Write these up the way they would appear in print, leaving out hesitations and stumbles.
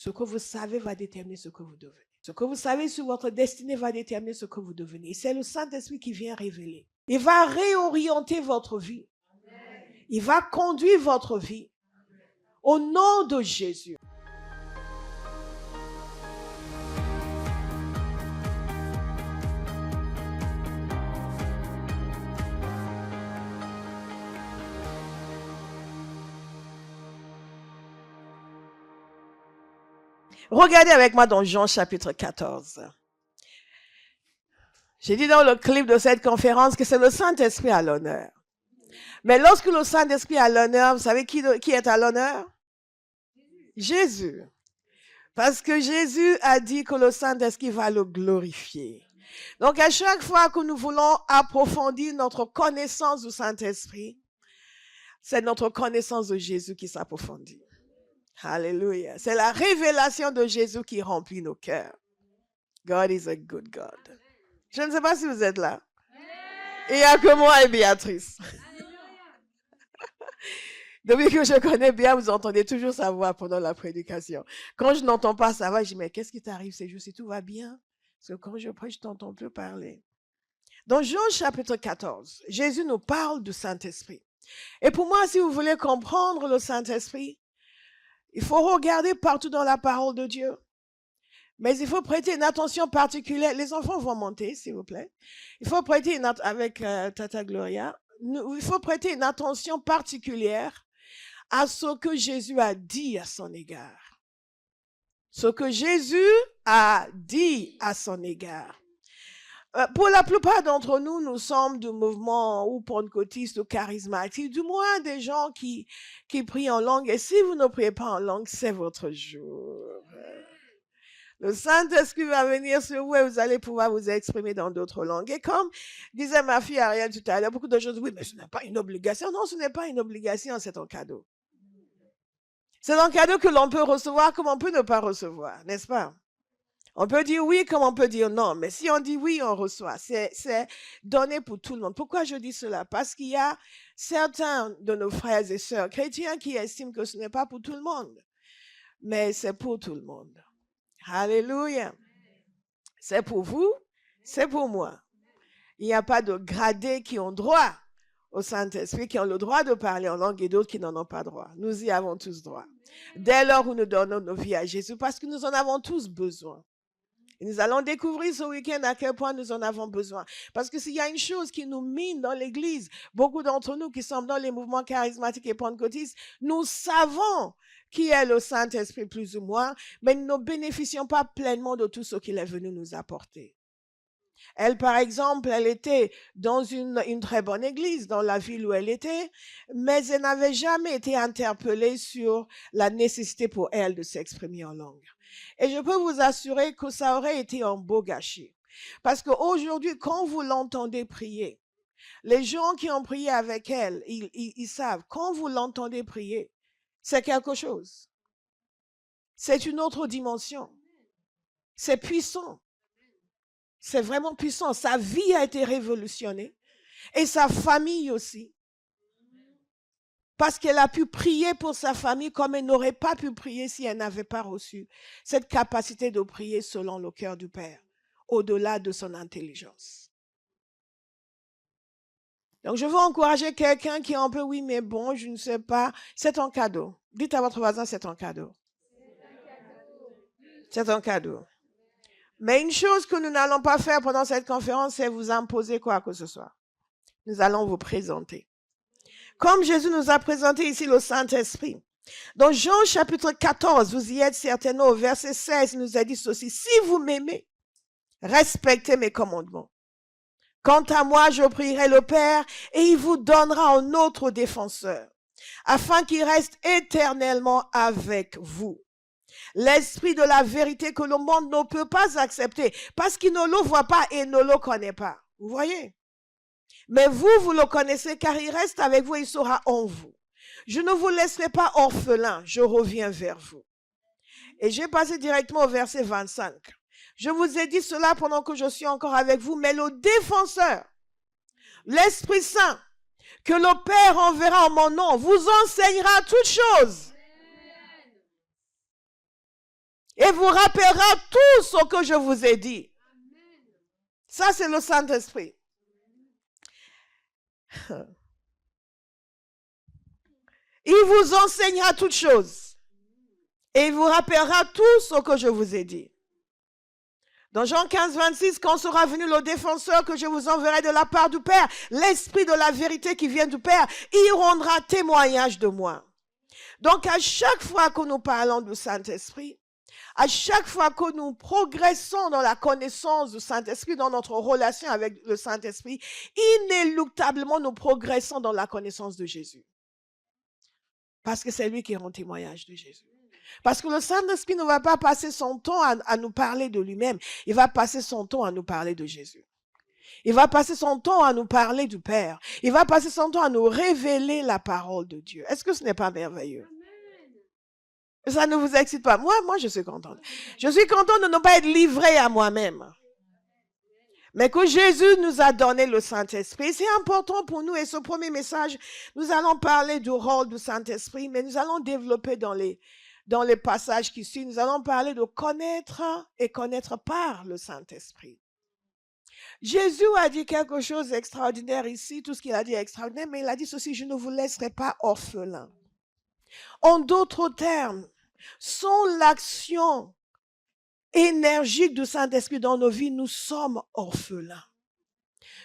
Ce que vous savez va déterminer ce que vous devenez. Ce que vous savez sur votre destinée va déterminer ce que vous devenez. Et c'est le Saint-Esprit qui vient révéler. Il va réorienter votre vie. Il va conduire votre vie. Au nom de Jésus. Regardez avec moi dans Jean chapitre 14. J'ai dit dans le clip de cette conférence que c'est le Saint-Esprit à l'honneur. Mais lorsque le Saint-Esprit est à l'honneur, vous savez qui est à l'honneur? Jésus. Parce que Jésus a dit que le Saint-Esprit va le glorifier. Donc à chaque fois que nous voulons approfondir notre connaissance du Saint-Esprit, c'est notre connaissance de Jésus qui s'approfondit. Alléluia. C'est la révélation de Jésus qui remplit nos cœurs. God is a good God. Je ne sais pas si vous êtes là. Il n'y a que moi et Béatrice. Depuis que je connais bien, vous entendez toujours sa voix pendant la prédication. Quand je n'entends pas sa voix, je dis, mais qu'est-ce qui t'arrive? C'est juste si tout va bien. Parce que quand je prie, je t'entends plus parler. Dans Jean chapitre 14, Jésus nous parle du Saint-Esprit. Et pour moi, si vous voulez comprendre le Saint-Esprit, il faut regarder partout dans la parole de Dieu. Mais il faut prêter une attention particulière. Les enfants vont monter, s'il vous plaît. Il faut prêter avec Tata Gloria. Il faut prêter une attention particulière à ce que Jésus a dit à son égard. Ce que Jésus a dit à son égard. Pour la plupart d'entre nous, nous sommes du mouvement ou pentecôtiste ou charismatique, du moins des gens qui prient en langue. Et si vous ne priez pas en langue, c'est votre jour. Le Saint-Esprit va venir sur vous et vous allez pouvoir vous exprimer dans d'autres langues. Et comme disait ma fille Ariel tout à l'heure, beaucoup de choses, oui, mais ce n'est pas une obligation. Non, ce n'est pas une obligation, c'est un cadeau. C'est un cadeau que l'on peut recevoir comme on peut ne pas recevoir, n'est-ce pas? On peut dire oui comme on peut dire non, mais si on dit oui, on reçoit. C'est donné pour tout le monde. Pourquoi je dis cela? Parce qu'il y a certains de nos frères et sœurs chrétiens qui estiment que ce n'est pas pour tout le monde, mais c'est pour tout le monde. Alléluia. C'est pour vous, c'est pour moi. Il n'y a pas de gradés qui ont droit au Saint-Esprit, qui ont le droit de parler en langue et d'autres qui n'en ont pas droit. Nous y avons tous droit. Dès lors où nous donnons nos vies à Jésus, parce que nous en avons tous besoin. Et nous allons découvrir ce week-end à quel point nous en avons besoin. Parce que s'il y a une chose qui nous mine dans l'Église, beaucoup d'entre nous qui sommes dans les mouvements charismatiques et pentecôtistes, nous savons qui est le Saint-Esprit plus ou moins, mais nous ne bénéficions pas pleinement de tout ce qu'il est venu nous apporter. Elle, par exemple, elle était dans une très bonne église, dans la ville où elle était, mais elle n'avait jamais été interpellée sur la nécessité pour elle de s'exprimer en langue. Et je peux vous assurer que ça aurait été un beau gâchis. Parce qu'aujourd'hui, quand vous l'entendez prier, les gens qui ont prié avec elle, ils savent, quand vous l'entendez prier, c'est quelque chose. C'est une autre dimension. C'est puissant. C'est vraiment puissant. Sa vie a été révolutionnée. Et sa famille aussi. Parce qu'elle a pu prier pour sa famille comme elle n'aurait pas pu prier si elle n'avait pas reçu cette capacité de prier selon le cœur du Père, au-delà de son intelligence. Donc, je veux encourager quelqu'un qui est un peu, oui, mais bon, je ne sais pas. C'est un cadeau. Dites à votre voisin, c'est un cadeau. C'est un cadeau. Mais une chose que nous n'allons pas faire pendant cette conférence, c'est vous imposer quoi que ce soit. Nous allons vous présenter. Comme Jésus nous a présenté ici le Saint-Esprit. Dans Jean chapitre 14, vous y êtes certainement au verset 16, il nous a dit ceci. Si vous m'aimez, respectez mes commandements. Quant à moi, je prierai le Père et il vous donnera un autre défenseur, afin qu'il reste éternellement avec vous. L'esprit de la vérité que le monde ne peut pas accepter parce qu'il ne le voit pas et ne le connaît pas. Vous voyez? Mais vous, vous le connaissez car il reste avec vous et il sera en vous. Je ne vous laisserai pas orphelin, je reviens vers vous. Et j'ai passé directement au verset 25. Je vous ai dit cela pendant que je suis encore avec vous, mais le défenseur, l'Esprit Saint, que le Père enverra en mon nom, vous enseignera toutes choses. Et vous rappellera tout ce que je vous ai dit. Ça, c'est le Saint-Esprit. Il vous enseignera toutes choses. Et il vous rappellera tout ce que je vous ai dit. Dans Jean 15, 26, quand sera venu le défenseur que je vous enverrai de la part du Père, l'Esprit de la vérité qui vient du Père, il rendra témoignage de moi. Donc, à chaque fois que nous parlons du Saint-Esprit, à chaque fois que nous progressons dans la connaissance du Saint-Esprit, dans notre relation avec le Saint-Esprit, inéluctablement, nous progressons dans la connaissance de Jésus. Parce que c'est lui qui rend témoignage de Jésus. Parce que le Saint-Esprit ne va pas passer son temps à nous parler de lui-même. Il va passer son temps à nous parler de Jésus. Il va passer son temps à nous parler du Père. Il va passer son temps à nous révéler la parole de Dieu. Est-ce que ce n'est pas merveilleux? Ça ne vous excite pas? Moi, je suis contente. Je suis contente de ne pas être livrée à moi-même. Mais que Jésus nous a donné le Saint-Esprit. C'est important pour nous. Et ce premier message, nous allons parler du rôle du Saint-Esprit, mais nous allons développer dans les passages qui suivent, nous allons parler de connaître et connaître par le Saint-Esprit. Jésus a dit quelque chose d'extraordinaire ici, tout ce qu'il a dit est extraordinaire, mais il a dit ceci, je ne vous laisserai pas orphelins. En d'autres termes, sans l'action énergique du Saint-Esprit dans nos vies, nous sommes orphelins.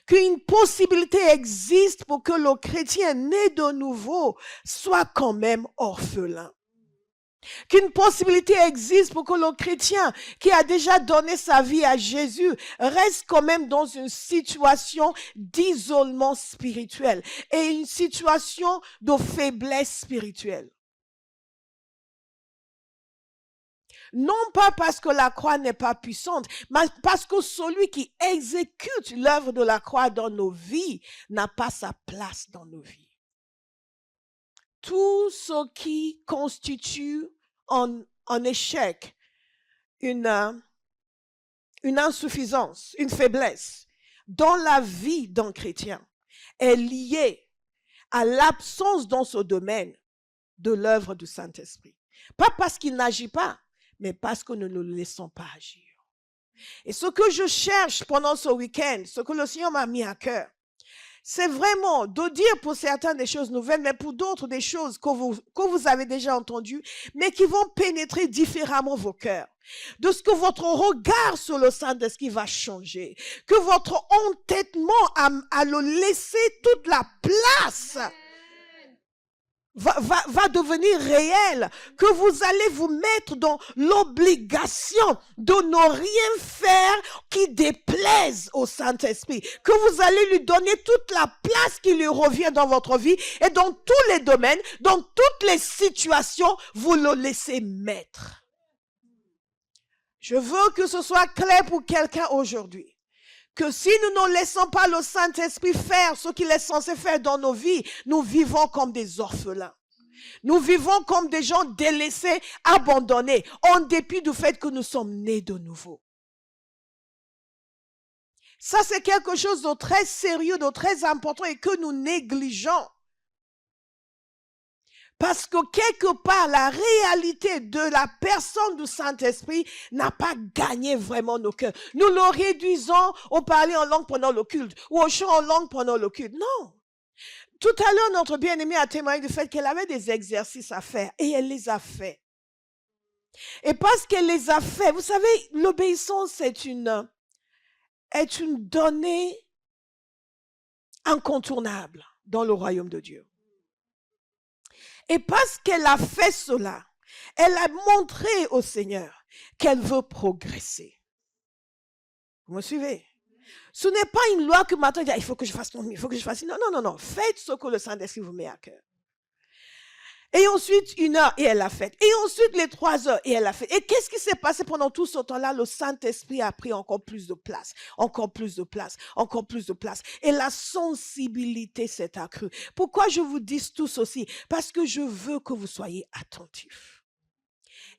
Qu'une possibilité existe pour que le chrétien né de nouveau soit quand même orphelin. Qu'une possibilité existe pour que le chrétien qui a déjà donné sa vie à Jésus reste quand même dans une situation d'isolement spirituel et une situation de faiblesse spirituelle. Non pas parce que la croix n'est pas puissante, mais parce que celui qui exécute l'œuvre de la croix dans nos vies n'a pas sa place dans nos vies. Tout ce qui constitue un échec, une insuffisance, une faiblesse dans la vie d'un chrétien est lié à l'absence dans ce domaine de l'œuvre du Saint-Esprit. Pas parce qu'il n'agit pas, mais parce que nous ne le laissons pas agir. Et ce que je cherche pendant ce week-end, ce que le Seigneur m'a mis à cœur, c'est vraiment de dire pour certains des choses nouvelles, mais pour d'autres des choses que vous avez déjà entendues, mais qui vont pénétrer différemment vos cœurs. De ce que votre regard sur le Saint-Esprit va changer. Que votre entêtement à le laisser toute la place va devenir réel, que vous allez vous mettre dans l'obligation de ne rien faire qui déplaise au Saint-Esprit, que vous allez lui donner toute la place qui lui revient dans votre vie et dans tous les domaines, dans toutes les situations, vous le laissez mettre. Je veux que ce soit clair pour quelqu'un aujourd'hui. Que si nous ne laissons pas le Saint-Esprit faire ce qu'il est censé faire dans nos vies, nous vivons comme des orphelins. Nous vivons comme des gens délaissés, abandonnés, en dépit du fait que nous sommes nés de nouveau. Ça, c'est quelque chose de très sérieux, de très important et que nous négligeons. Parce que quelque part, la réalité de la personne du Saint-Esprit n'a pas gagné vraiment nos cœurs. Nous le réduisons au parler en langue pendant le culte ou au chant en langue pendant le culte. Non. Tout à l'heure, notre bien-aimée a témoigné du fait qu'elle avait des exercices à faire et elle les a faits. Et parce qu'elle les a faits, vous savez, l'obéissance est une donnée incontournable dans le royaume de Dieu. Et parce qu'elle a fait cela, elle a montré au Seigneur qu'elle veut progresser. Vous me suivez? Ce n'est pas une loi que maintenant, il faut que je fasse, il faut que je fasse. Non. Faites ce que le Saint-Esprit vous met à cœur. Et ensuite, 1 heure, et elle l'a fait. Et ensuite, les 3 heures, et elle l'a fait. Et qu'est-ce qui s'est passé pendant tout ce temps-là? Le Saint-Esprit a pris encore plus de place, encore plus de place, encore plus de place. Et la sensibilité s'est accrue. Pourquoi je vous dis tout ceci? Parce que je veux que vous soyez attentifs.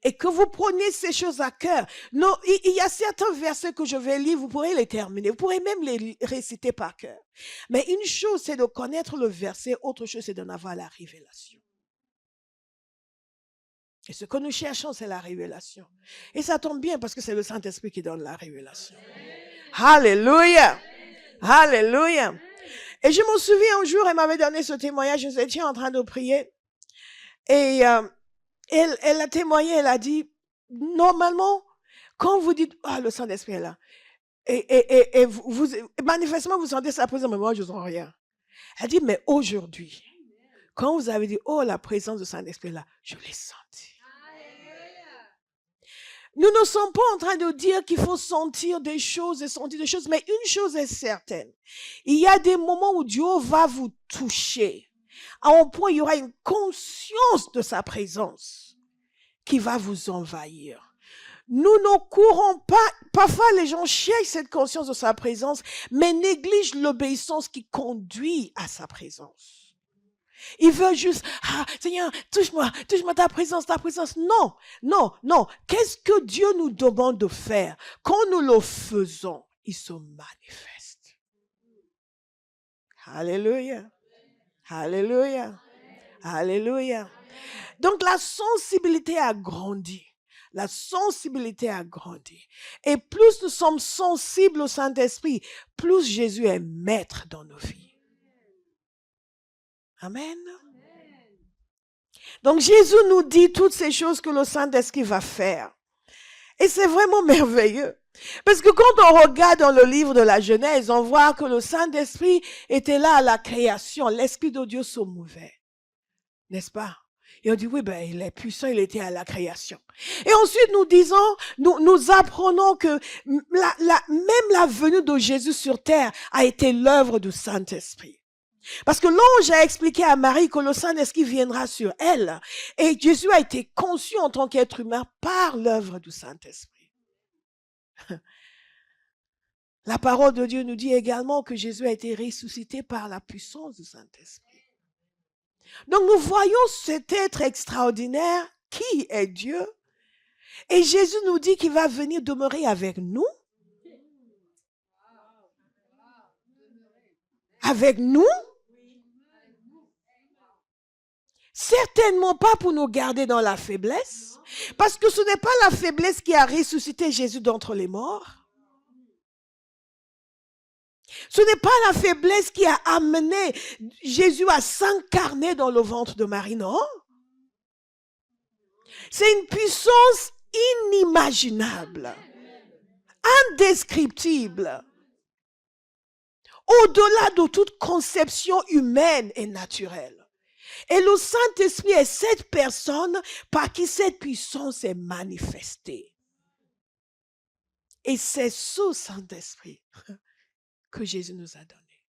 Et que vous preniez ces choses à cœur. Non, il y a certains versets que je vais lire, vous pourrez les terminer. Vous pourrez même les réciter par cœur. Mais une chose, c'est de connaître le verset. Autre chose, c'est d'en avoir la révélation. Et ce que nous cherchons, c'est la révélation. Et ça tombe bien parce que c'est le Saint-Esprit qui donne la révélation. Alléluia. Alléluia. Et je me souviens un jour, elle m'avait donné ce témoignage, nous étions en train de prier. Et elle a témoigné, elle a dit, normalement, quand vous dites, ah, le Saint-Esprit est là, et vous, manifestement, vous sentez sa présence, mais moi, je ne sens rien. Elle dit, mais aujourd'hui, quand vous avez dit, oh, la présence du Saint-Esprit est là, je l'ai senti. Nous ne sommes pas en train de dire qu'il faut sentir des choses et sentir des choses, mais une chose est certaine. Il y a des moments où Dieu va vous toucher. À un point, il y aura une conscience de sa présence qui va vous envahir. Nous ne courons pas, parfois les gens cherchent cette conscience de sa présence, mais négligent l'obéissance qui conduit à sa présence. Ils veulent juste, ah, Seigneur, touche-moi ta présence. Non, non, non. Qu'est-ce que Dieu nous demande de faire? Quand nous le faisons, il se manifeste. Alléluia. Alléluia. Alléluia. Donc la sensibilité a grandi. La sensibilité a grandi. Et plus nous sommes sensibles au Saint-Esprit, plus Jésus est maître dans nos vies. Amen. Donc Jésus nous dit toutes ces choses que le Saint-Esprit va faire. Et c'est vraiment merveilleux. Parce que quand on regarde dans le livre de la Genèse, on voit que le Saint-Esprit était là à la création. L'Esprit de Dieu se mouvait. N'est-ce pas? Et on dit, oui, ben, il est puissant, il était à la création. Et ensuite, nous apprenons que même la venue de Jésus sur terre a été l'œuvre du Saint-Esprit. Parce que l'ange a expliqué à Marie que le Saint-Esprit viendra sur elle. Et Jésus a été conçu en tant qu'être humain par l'œuvre du Saint-Esprit. La parole de Dieu nous dit également que Jésus a été ressuscité par la puissance du Saint-Esprit. Donc nous voyons cet être extraordinaire qui est Dieu. Et Jésus nous dit qu'il va venir demeurer avec nous. Avec nous. Certainement pas pour nous garder dans la faiblesse. Parce que ce n'est pas la faiblesse qui a ressuscité Jésus d'entre les morts. Ce n'est pas la faiblesse qui a amené Jésus à s'incarner dans le ventre de Marie, non. C'est une puissance inimaginable, indescriptible, au-delà de toute conception humaine et naturelle. Et le Saint-Esprit est cette personne par qui cette puissance est manifestée. Et c'est ce Saint-Esprit que Jésus nous a donné.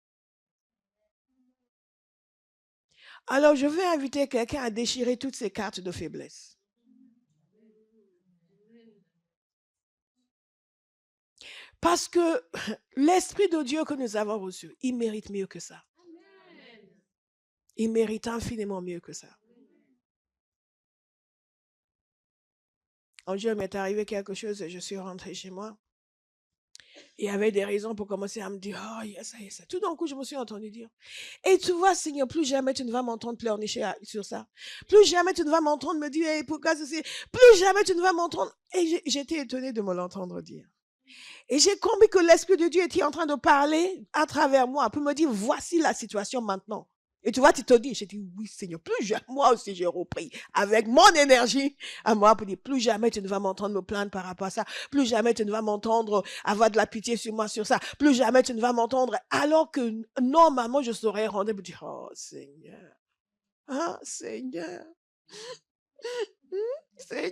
Alors, je vais inviter quelqu'un à déchirer toutes ces cartes de faiblesse. Parce que l'Esprit de Dieu que nous avons reçu, il mérite mieux que ça. Il mérite infiniment mieux que ça. Un jour, il m'est arrivé quelque chose et je suis rentrée chez moi. Il y avait des raisons pour commencer à me dire, oh, yes. Tout d'un coup, je me suis entendu dire, et tu vois, Seigneur, plus jamais tu ne vas m'entendre pleurnicher sur ça. Plus jamais tu ne vas m'entendre me dire, hey, pourquoi ceci? Plus jamais tu ne vas m'entendre. Et j'étais étonnée de me l'entendre dire. Et j'ai compris que l'Esprit de Dieu était en train de parler à travers moi pour me dire, voici la situation maintenant. Et tu vois, tu te dis, j'ai dit, oui, Seigneur, moi aussi j'ai repris avec mon énergie à moi pour dire, plus jamais tu ne vas m'entendre me plaindre par rapport à ça. Plus jamais tu ne vas m'entendre avoir de la pitié sur moi sur ça. Plus jamais tu ne vas m'entendre, alors que normalement je serais rendue pour dire, oh Seigneur, ah Seigneur, Seigneur,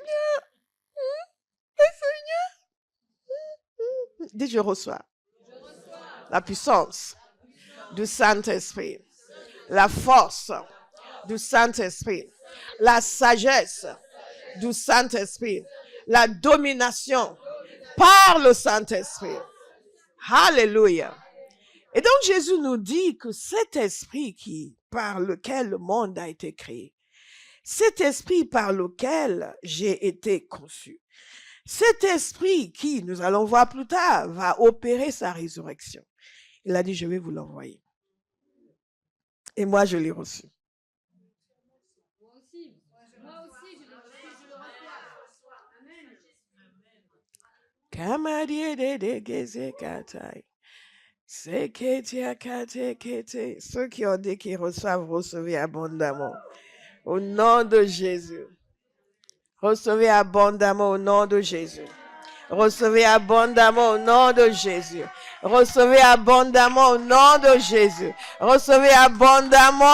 Seigneur. Dis, je reçois la puissance du Saint-Esprit. La force du Saint-Esprit, la sagesse du Saint-Esprit, la domination par le Saint-Esprit. Alléluia. Et donc Jésus nous dit que cet esprit par lequel le monde a été créé, cet esprit par lequel j'ai été conçu, cet esprit qui, nous allons voir plus tard, va opérer sa résurrection. Il a dit, je vais vous l'envoyer. Et moi, je l'ai reçu. Ceux qui ont dit qu'ils reçoivent, recevez abondamment. Au nom de Jésus. Recevez abondamment au nom de Jésus. Recevez abondamment au nom de Jésus. Recevez abondamment au nom de Jésus. Recevez abondamment.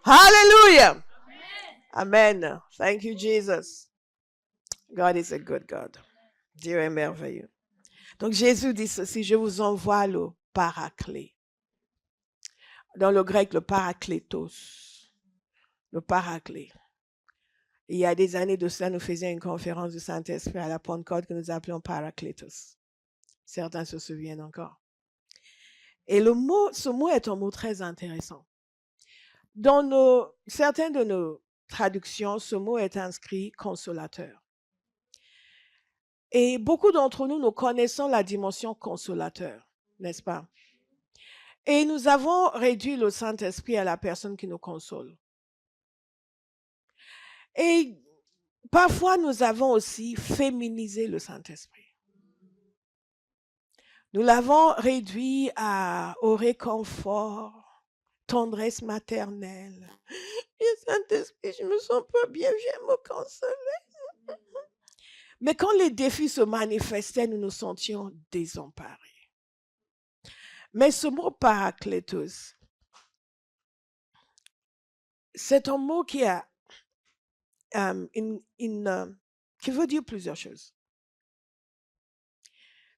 Hallelujah. Amen. Thank you, Jesus. God is a good God. Dieu est merveilleux. Donc Jésus dit ceci, je vous envoie le paraclet. Dans le grec, le parakletos. Le paraclet. Il y a des années de cela, nous faisions une conférence du Saint-Esprit à la Pentecôte que nous appelions parakletos. Certains se souviennent encore. Et ce mot est un mot très intéressant. Dans certaines de nos traductions, ce mot est inscrit consolateur. Et beaucoup d'entre nous connaissons la dimension consolateur, n'est-ce pas? Et nous avons réduit le Saint-Esprit à la personne qui nous console. Et parfois, nous avons aussi féminisé le Saint-Esprit. Nous l'avons réduit au réconfort, tendresse maternelle. Le Saint-Esprit, je me sens pas bien, viens me consoler. Mais quand les défis se manifestaient, nous nous sentions désemparés. Mais ce mot parakletos, c'est un mot qui a qui veut dire plusieurs choses.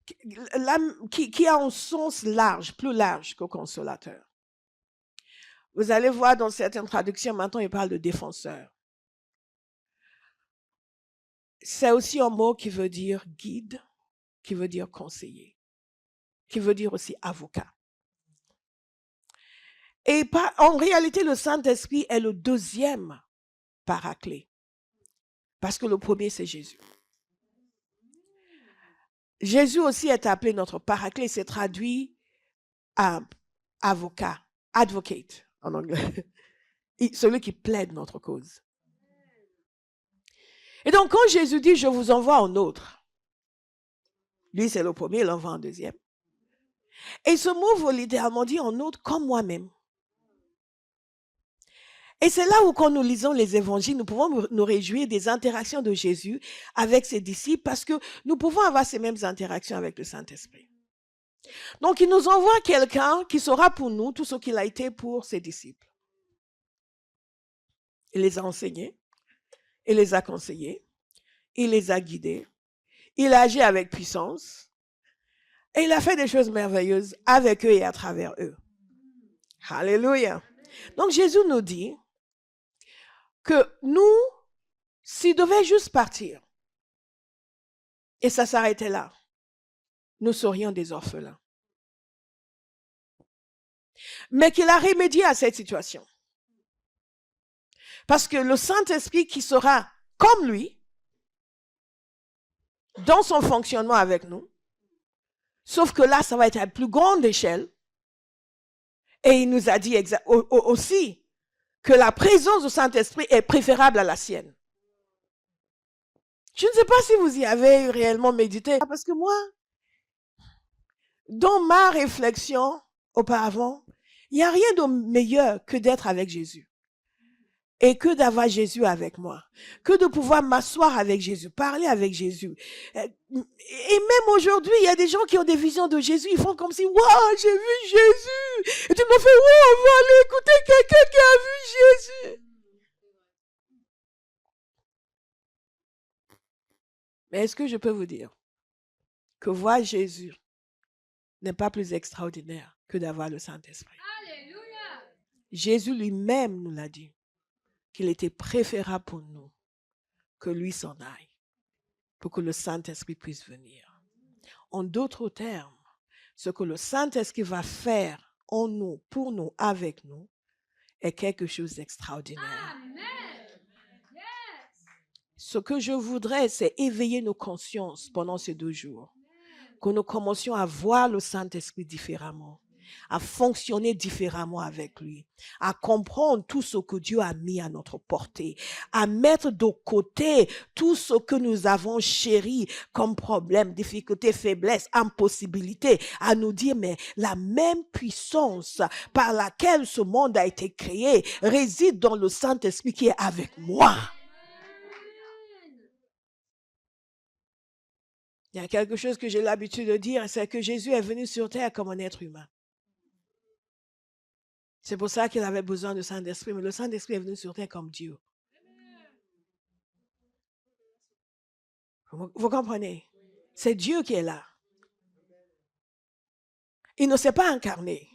Qui a un sens large, plus large que consolateur. Vous allez voir dans certaines traductions, maintenant, il parle de défenseur. C'est aussi un mot qui veut dire guide, qui veut dire conseiller, qui veut dire aussi avocat. Et en réalité, le Saint-Esprit est le deuxième paraclet. Parce que le premier, c'est Jésus. Jésus aussi est appelé notre paraclet, c'est traduit avocat, advocate en anglais. Celui qui plaide notre cause. Et donc, quand Jésus dit, je vous envoie un autre, lui, c'est le premier, il envoie un deuxième. Et ce mot veut littéralement dire un autre comme moi-même. Et c'est là où, quand nous lisons les évangiles, nous pouvons nous réjouir des interactions de Jésus avec ses disciples parce que nous pouvons avoir ces mêmes interactions avec le Saint-Esprit. Donc, il nous envoie quelqu'un qui sera pour nous tout ce qu'il a été pour ses disciples. Il les a enseignés, il les a conseillés, il les a guidés, il a agi avec puissance et il a fait des choses merveilleuses avec eux et à travers eux. Alléluia. Donc, Jésus nous dit que nous, s'il devait juste partir, et ça s'arrêtait là, nous serions des orphelins. Mais qu'il a remédié à cette situation. Parce que le Saint-Esprit qui sera comme lui, dans son fonctionnement avec nous, sauf que là, ça va être à plus grande échelle, et il nous a dit aussi que la présence du Saint-Esprit est préférable à la sienne. Je ne sais pas si vous y avez réellement médité, parce que moi, dans ma réflexion auparavant, il n'y a rien de meilleur que d'être avec Jésus. Et que d'avoir Jésus avec moi. Que de pouvoir m'asseoir avec Jésus, parler avec Jésus. Et même aujourd'hui, il y a des gens qui ont des visions de Jésus, ils font comme si, waouh, j'ai vu Jésus. Et tu me fais, waouh, on va aller écouter quelqu'un qui a vu Jésus. Mais est-ce que je peux vous dire que voir Jésus n'est pas plus extraordinaire que d'avoir le Saint-Esprit? Alléluia. Jésus lui-même nous l'a dit, qu'il était préférable pour nous que lui s'en aille, pour que le Saint-Esprit puisse venir. En d'autres termes, ce que le Saint-Esprit va faire en nous, pour nous, avec nous, est quelque chose d'extraordinaire. Amen. Ce que je voudrais, c'est éveiller nos consciences pendant ces 2 jours. Que nous commencions à voir le Saint-Esprit différemment. à fonctionner différemment avec lui, à comprendre tout ce que Dieu a mis à notre portée, à mettre de côté tout ce que nous avons chéri comme problème, difficulté, faiblesse, impossibilité, à nous dire, mais la même puissance par laquelle ce monde a été créé réside dans le Saint-Esprit qui est avec moi. Il y a quelque chose que j'ai l'habitude de dire, c'est que Jésus est venu sur terre comme un être humain. C'est pour ça qu'il avait besoin du Saint-Esprit, mais le Saint-Esprit est venu sur terre comme Dieu. Vous comprenez? C'est Dieu qui est là. Il ne s'est pas incarné.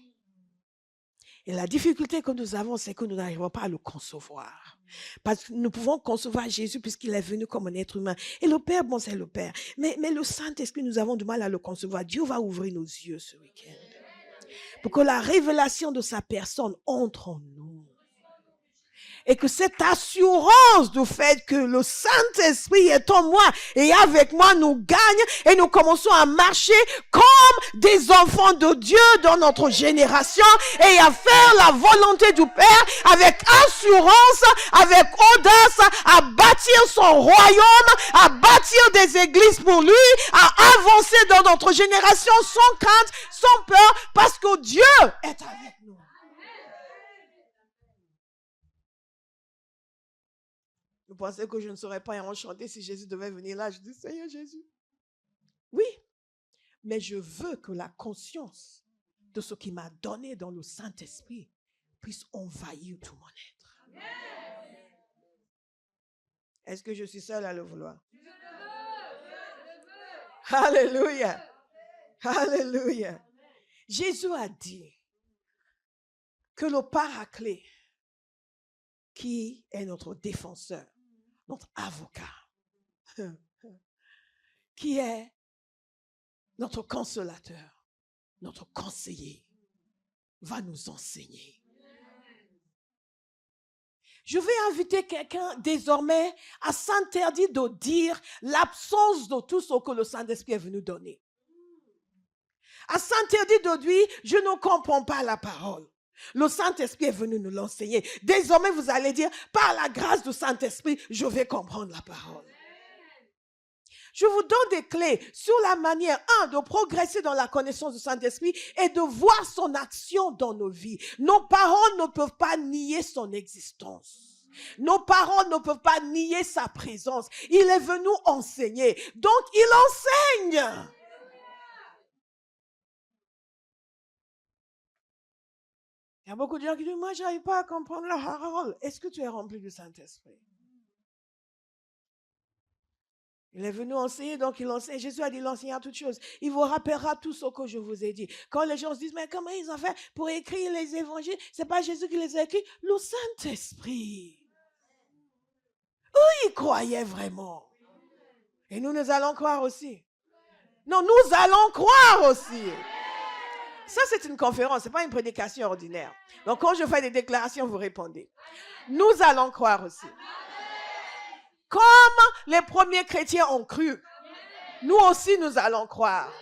Et la difficulté que nous avons, c'est que nous n'arrivons pas à le concevoir. Parce que nous pouvons concevoir Jésus puisqu'il est venu comme un être humain. Et le Père, bon, c'est le Père. Mais le Saint-Esprit, nous avons du mal à le concevoir. Dieu va ouvrir nos yeux ce week-end pour que la révélation de sa personne entre en nous. Et que cette assurance du fait que le Saint-Esprit est en moi et avec moi nous gagne et nous commençons à marcher comme des enfants de Dieu dans notre génération et à faire la volonté du Père avec assurance, avec audace, à bâtir son royaume, à bâtir des églises pour lui, à avancer dans notre génération sans crainte, sans peur, parce que Dieu est avec nous. Vous pensez que je ne saurais pas enchanter si Jésus devait venir là? Je dis, Seigneur Jésus. Oui, mais je veux que la conscience de ce qu'il m'a donné dans le Saint-Esprit puisse envahir tout mon être. Est-ce que je suis seule à le vouloir? Alléluia. Alléluia. Jésus a dit que le Paraclet, qui est notre défenseur, notre avocat, qui est notre consolateur, notre conseiller, va nous enseigner. Je vais inviter quelqu'un désormais à s'interdire de dire l'absence de tout ce que le Saint-Esprit est venu donner. À s'interdire de dire, je ne comprends pas la parole. Le Saint-Esprit est venu nous l'enseigner. Désormais, vous allez dire, par la grâce du Saint-Esprit, je vais comprendre la parole. Je vous donne des clés sur la manière, de progresser dans la connaissance du Saint-Esprit et de voir son action dans nos vies. Nos parents ne peuvent pas nier son existence. Nos parents ne peuvent pas nier sa présence. Il est venu enseigner. Donc, il enseigne. Il y a beaucoup de gens qui disent, moi, je n'arrive pas à comprendre la parole. Est-ce que tu es rempli du Saint-Esprit? Il est venu enseigner, donc il enseigne. Jésus a dit, il enseignera toutes choses. Il vous rappellera tout ce que je vous ai dit. Quand les gens se disent, mais comment ils ont fait pour écrire les évangiles? Ce n'est pas Jésus qui les a écrits, le Saint-Esprit. Eux, ils croyaient vraiment. Et nous allons croire aussi. Non, nous allons croire aussi. Ça, c'est une conférence, ce n'est pas une prédication ordinaire. Donc, quand je fais des déclarations, vous répondez. Nous allons croire aussi. Comme les premiers chrétiens ont cru, nous aussi, nous allons croire.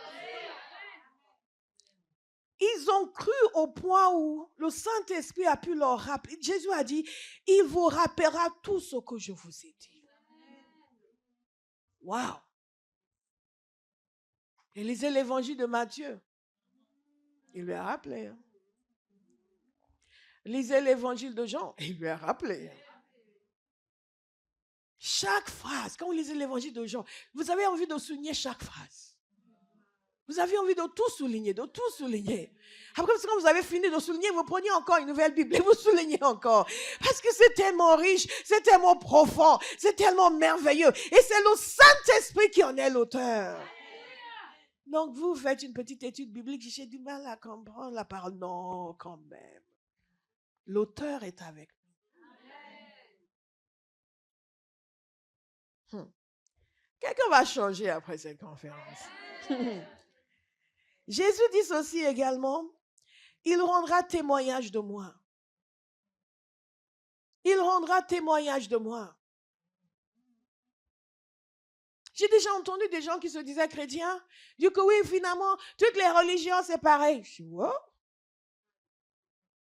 Ils ont cru au point où le Saint-Esprit a pu leur rappeler. Jésus a dit, il vous rappellera tout ce que je vous ai dit. Waouh! Et lisez l'évangile de Matthieu. Il lui a rappelé. Lisez l'évangile de Jean. Il lui a rappelé. Chaque phrase, quand vous lisez l'évangile de Jean, vous avez envie de souligner chaque phrase. Vous avez envie de tout souligner, de tout souligner. Après, quand vous avez fini de souligner, vous prenez encore une nouvelle Bible et vous soulignez encore. Parce que c'est tellement riche, c'est tellement profond, c'est tellement merveilleux. Et c'est le Saint-Esprit qui en est l'auteur. Donc, vous faites une petite étude biblique, j'ai du mal à comprendre la parole. Non, quand même. L'auteur est avec nous. Quelqu'un va changer après cette conférence. Jésus dit ceci également, il rendra témoignage de moi. Il rendra témoignage de moi. J'ai déjà entendu des gens qui se disaient chrétiens, disent que oui, finalement, toutes les religions, c'est pareil. Je dis, wow.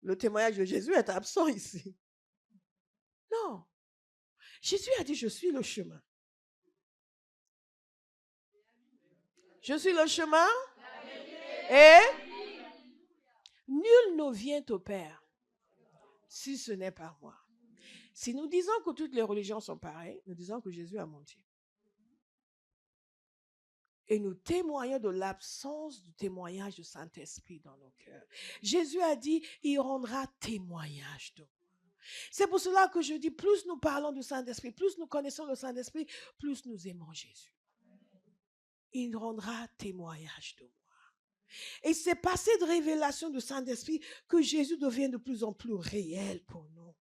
le témoignage de Jésus est absent ici. Non. Jésus a dit, je suis le chemin. Je suis le chemin et nul ne vient au Père si ce n'est par moi. Si nous disons que toutes les religions sont pareilles, nous disons que Jésus a menti. Et nous témoignons de l'absence du témoignage du Saint-Esprit dans nos cœurs. Jésus a dit, il rendra témoignage de moi. C'est pour cela que je dis, plus nous parlons du Saint-Esprit, plus nous connaissons le Saint-Esprit, plus nous aimons Jésus. Il rendra témoignage de moi. Et c'est par cette révélation du Saint-Esprit que Jésus devient de plus en plus réel pour nous.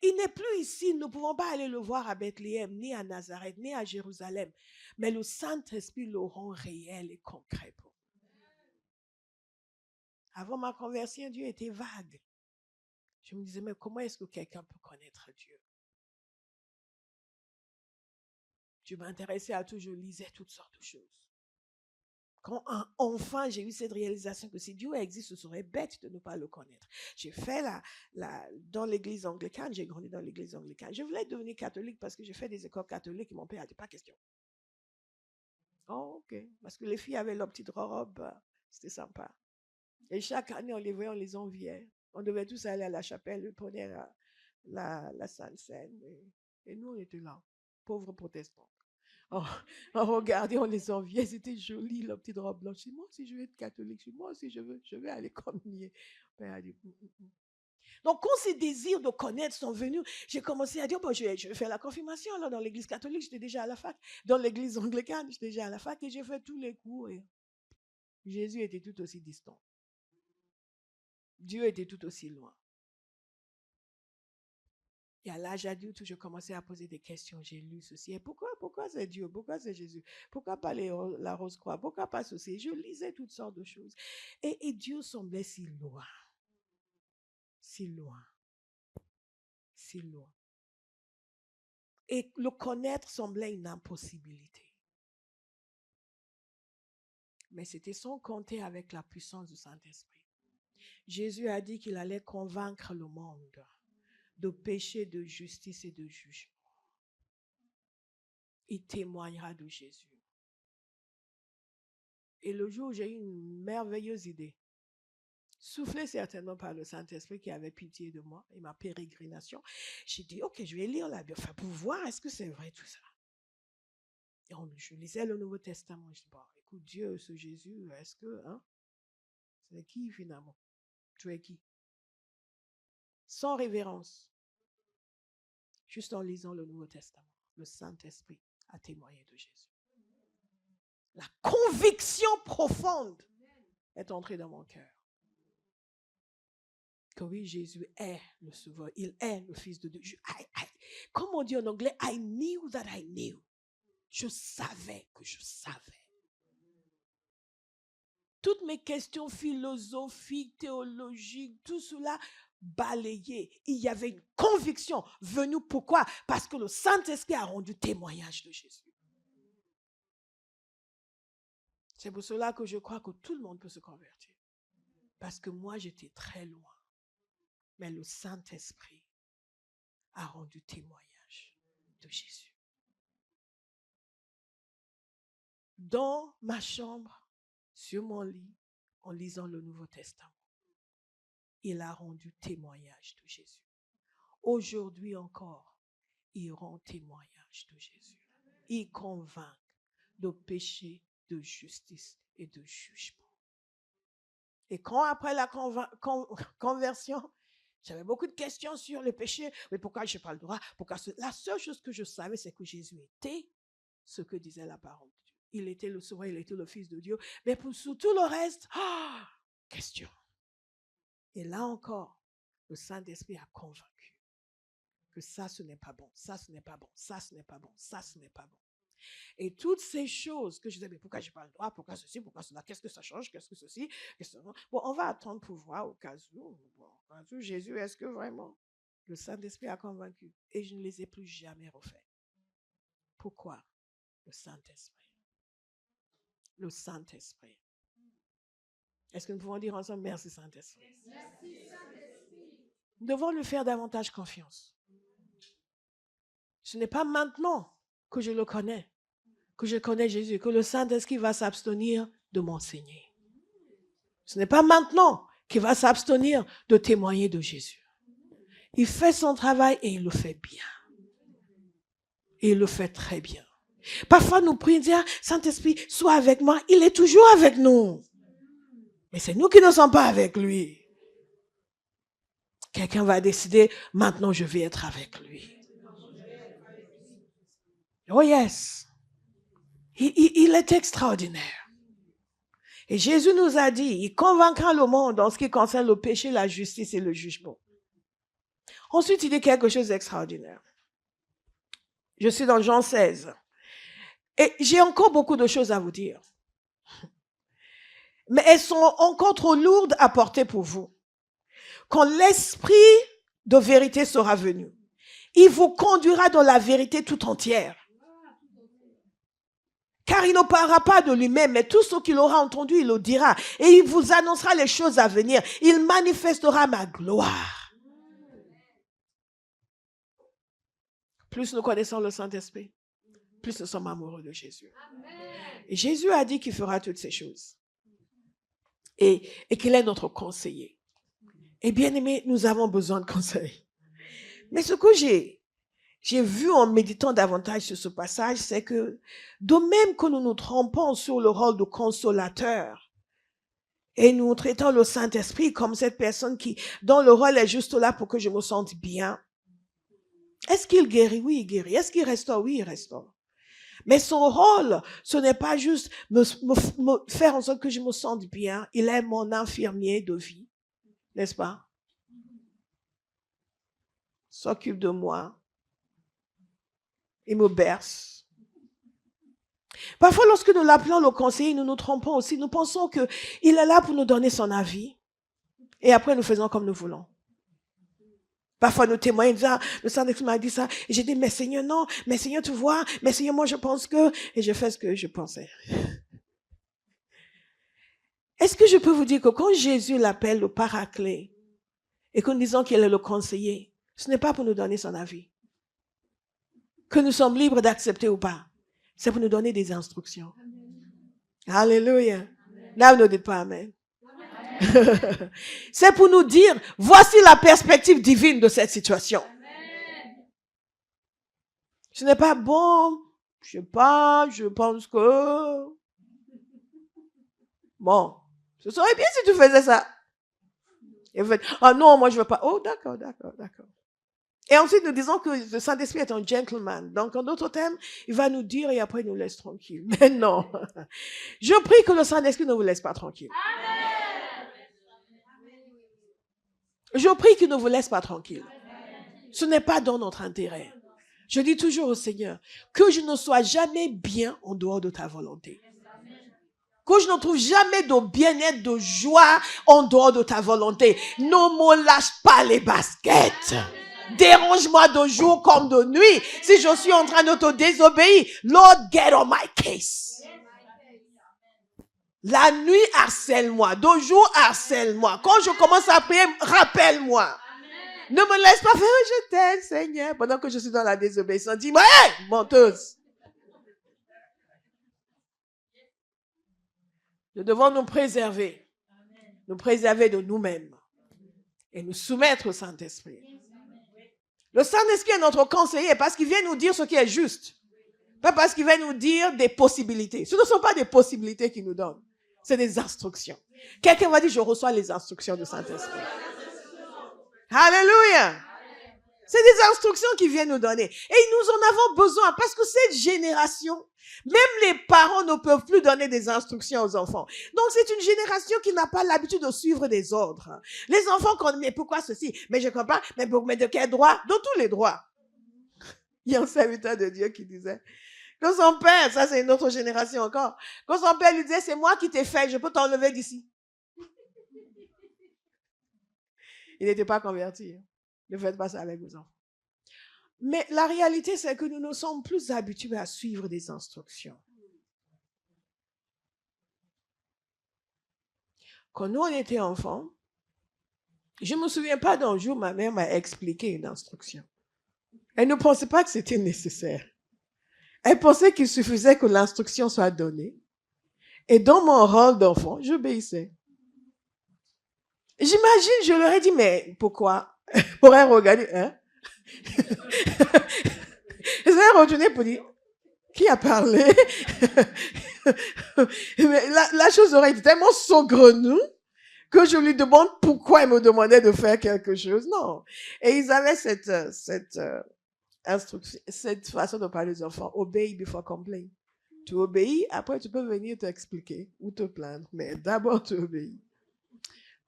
Il n'est plus ici, nous ne pouvons pas aller le voir à Bethléem, ni à Nazareth, ni à Jérusalem. Mais le Saint-Esprit le rend réel et concret pour nous. Avant ma conversion, Dieu était vague. Je me disais, mais comment est-ce que quelqu'un peut connaître Dieu? Je m'intéressais à tout, je lisais toutes sortes de choses. Quand enfin j'ai eu cette réalisation que si Dieu existe, ce serait bête de ne pas le connaître. J'ai fait dans l'église anglicane, j'ai grandi dans l'église anglicane. Je voulais devenir catholique parce que j'ai fait des écoles catholiques et mon père a dit pas question. Oh, ok. Parce que les filles avaient leur petite robe, c'était sympa. Et chaque année, on les voyait, on les enviait. On devait tous aller à la chapelle, prenait la Sainte Seine. Et nous, on était là, pauvres protestants. On regardait, on les enviait, c'était joli, leur petite robe blanche. Moi aussi, je veux être catholique. Moi aussi, je vais aller communier. Père a dit, Donc, quand ces désirs de connaître sont venus, j'ai commencé à dire, bon, je vais faire la confirmation. Là, dans l'église catholique, j'étais déjà à la fac. Dans l'église anglicane, j'étais déjà à la fac et j'ai fait tous les cours. Et Jésus était tout aussi distant. Dieu était tout aussi loin. Et à l'âge adulte, je commençais à poser des questions. J'ai lu ceci. Et pourquoi c'est Dieu? Pourquoi c'est Jésus? Pourquoi pas la rose-croix? Pourquoi pas ceci? Je lisais toutes sortes de choses. Et Dieu semblait si loin. Si loin. Si loin. Et le connaître semblait une impossibilité. Mais c'était sans compter avec la puissance du Saint-Esprit. Jésus a dit qu'il allait convaincre le monde de péché, de justice et de jugement. Il témoignera de Jésus. Et le jour où j'ai eu une merveilleuse idée, soufflé certainement par le Saint-Esprit qui avait pitié de moi et ma pérégrination, j'ai dit, ok, je vais lire la Bible pour voir est-ce que c'est vrai tout ça. Et je lisais le Nouveau Testament. Je dis, bon, écoute, Dieu, ce Jésus, est-ce que, c'est qui finalement? Tu es qui? Sans révérence. Juste en lisant le Nouveau Testament, le Saint-Esprit a témoigné de Jésus. La conviction profonde est entrée dans mon cœur. Que oui, Jésus est le Sauveur. Il est le Fils de Dieu. Comme on dit en anglais, I knew that I knew. Je savais que je savais. Toutes mes questions philosophiques, théologiques, tout cela balayé. Il y avait une conviction venue. Pourquoi? Parce que le Saint-Esprit a rendu témoignage de Jésus. C'est pour cela que je crois que tout le monde peut se convertir. Parce que moi, j'étais très loin. Mais le Saint-Esprit a rendu témoignage de Jésus. Dans ma chambre, sur mon lit, en lisant le Nouveau Testament, il a rendu témoignage de Jésus. Aujourd'hui encore, il rend témoignage de Jésus. Il convainc de péché, de justice et de jugement. Et quand après la conversion, j'avais beaucoup de questions sur le péché. Mais pourquoi je n'ai pas le droit? La seule chose que je savais, c'est que Jésus était ce que disait la parole de Dieu. Il était le Sauveur, il était le Fils de Dieu. Mais pour tout le reste, question. Et là encore, le Saint-Esprit a convaincu que ça, ce n'est pas bon, ça, ce n'est pas bon, ça, ce n'est pas bon, ça, ce n'est pas bon. Et toutes ces choses que je disais, mais pourquoi je n'ai pas le droit, pourquoi ceci, pourquoi cela, qu'est-ce que ça change, qu'est-ce que ceci, qu'est-ce que... Bon, on va attendre pour voir au cas où. Bon, au cas où, Jésus, est-ce que vraiment le Saint-Esprit a convaincu? Et je ne les ai plus jamais refaits. Pourquoi? Le Saint-Esprit. Le Saint-Esprit. Est-ce que nous pouvons dire ensemble, merci Saint-Esprit? Nous devons lui faire davantage confiance. Ce n'est pas maintenant que je le connais, que je connais Jésus, que le Saint-Esprit va s'abstenir de m'enseigner. Ce n'est pas maintenant qu'il va s'abstenir de témoigner de Jésus. Il fait son travail et il le fait bien. Et il le fait très bien. Parfois, nous prions, dire, Saint-Esprit, sois avec moi. Il est toujours avec nous. Mais c'est nous qui ne sommes pas avec lui. Quelqu'un va décider, maintenant je vais être avec lui. Oh yes. Il est extraordinaire. Et Jésus nous a dit, il convaincra le monde en ce qui concerne le péché, la justice et le jugement. Ensuite, il dit quelque chose d'extraordinaire. Je suis dans Jean 16. Et j'ai encore beaucoup de choses à vous dire. Mais elles sont encore trop lourdes à porter pour vous. Quand l'esprit de vérité sera venu, il vous conduira dans la vérité tout entière. Car il ne parlera pas de lui-même, mais tout ce qu'il aura entendu, il le dira. Et il vous annoncera les choses à venir. Il manifestera ma gloire. Plus nous connaissons le Saint-Esprit, plus nous sommes amoureux de Jésus. Et Jésus a dit qu'il fera toutes ces choses. Et qu'il est notre conseiller. Et bien aimé, nous avons besoin de conseil. Mais ce que j'ai vu en méditant davantage sur ce passage, c'est que de même que nous nous trompons sur le rôle de consolateur et nous traitons le Saint-Esprit comme cette personne dont le rôle est juste là pour que je me sente bien. Est-ce qu'il guérit? Oui, il guérit. Est-ce qu'il restaure? Oui, il restaure. Mais son rôle, ce n'est pas juste me faire en sorte que je me sente bien. Il est mon infirmier de vie, n'est-ce pas? S'occupe de moi. Il me berce. Parfois, lorsque nous l'appelons le conseiller, nous nous trompons aussi. Nous pensons qu'il est là pour nous donner son avis. Et après, nous faisons comme nous voulons. Parfois, nous témoignons, disant, le Saint-Esprit m'a dit ça. Et j'ai dit, mais Seigneur, non. Mais Seigneur, tu vois. Mais Seigneur, moi, je pense que... Et je fais ce que je pensais. Est-ce que je peux vous dire que quand Jésus l'appelle le paraclet, et que nous disons qu'il est le conseiller, ce n'est pas pour nous donner son avis. Que nous sommes libres d'accepter ou pas. C'est pour nous donner des instructions. Alléluia. Là, vous ne dites pas Amen. C'est pour nous dire, voici la perspective divine de cette situation. Ce n'est pas bon, je sais pas, je pense que... Bon, ce serait bien si tu faisais ça. Et vous faites, ah non, moi je veux pas. Oh, d'accord. Et ensuite, nous disons que le Saint-Esprit est un gentleman. Donc, en d'autres termes, il va nous dire et après, il nous laisse tranquille. Mais non. Je prie que le Saint-Esprit ne vous laisse pas tranquille. Je prie qu'il ne vous laisse pas tranquille. Ce n'est pas dans notre intérêt. Je dis toujours au Seigneur que je ne sois jamais bien en dehors de ta volonté. Que je ne trouve jamais de bien-être, de joie en dehors de ta volonté. Ne me lâche pas les baskets. Dérange-moi de jour comme de nuit. Si je suis en train de te désobéir, Lord, get on my case. La nuit, harcèle-moi. De jour, harcèle-moi. Quand je commence à prier, rappelle-moi. Ne me laisse pas faire, je t'aime, Seigneur. Pendant que je suis dans la désobéissance, dis-moi, hey, menteuse. Nous devons nous préserver de nous-mêmes et nous soumettre au Saint-Esprit. Le Saint-Esprit est notre conseiller parce qu'il vient nous dire ce qui est juste. Pas parce qu'il vient nous dire des possibilités. Ce ne sont pas des possibilités qu'il nous donne. C'est des instructions. Quelqu'un va dire, je reçois les instructions du Saint-Esprit. Alléluia. C'est des instructions qu'il vient nous donner. Et nous en avons besoin parce que cette génération, même les parents ne peuvent plus donner des instructions aux enfants. Donc, c'est une génération qui n'a pas l'habitude de suivre des ordres. Les enfants, mais pourquoi ceci? Mais je ne comprends pas. Mais de quel droit? De tous les droits. Il y a un serviteur de Dieu qui disait, quand son père, ça c'est une autre génération encore, quand son père lui disait, c'est moi qui t'ai fait, je peux t'enlever d'ici. Il n'était pas converti. Ne faites pas ça avec vos enfants. Mais la réalité, c'est que nous ne sommes plus habitués à suivre des instructions. Quand nous, on était enfants, je ne me souviens pas d'un jour, ma mère m'a expliqué une instruction. Elle ne pensait pas que c'était nécessaire. Elle pensait qu'il suffisait que l'instruction soit donnée. Et dans mon rôle d'enfant, j'obéissais. J'imagine, je leur ai dit, mais pourquoi? Pour elle regarder, hein? Ils ont retourné pour dire, qui a parlé? Mais la chose aurait été tellement saugrenue que je lui demande pourquoi elle me demandait de faire quelque chose. Non. Et ils avaient cette instruction, cette façon de parler aux enfants. Obey before complain. Tu obéis, après tu peux venir t'expliquer ou te plaindre. Mais d'abord tu obéis.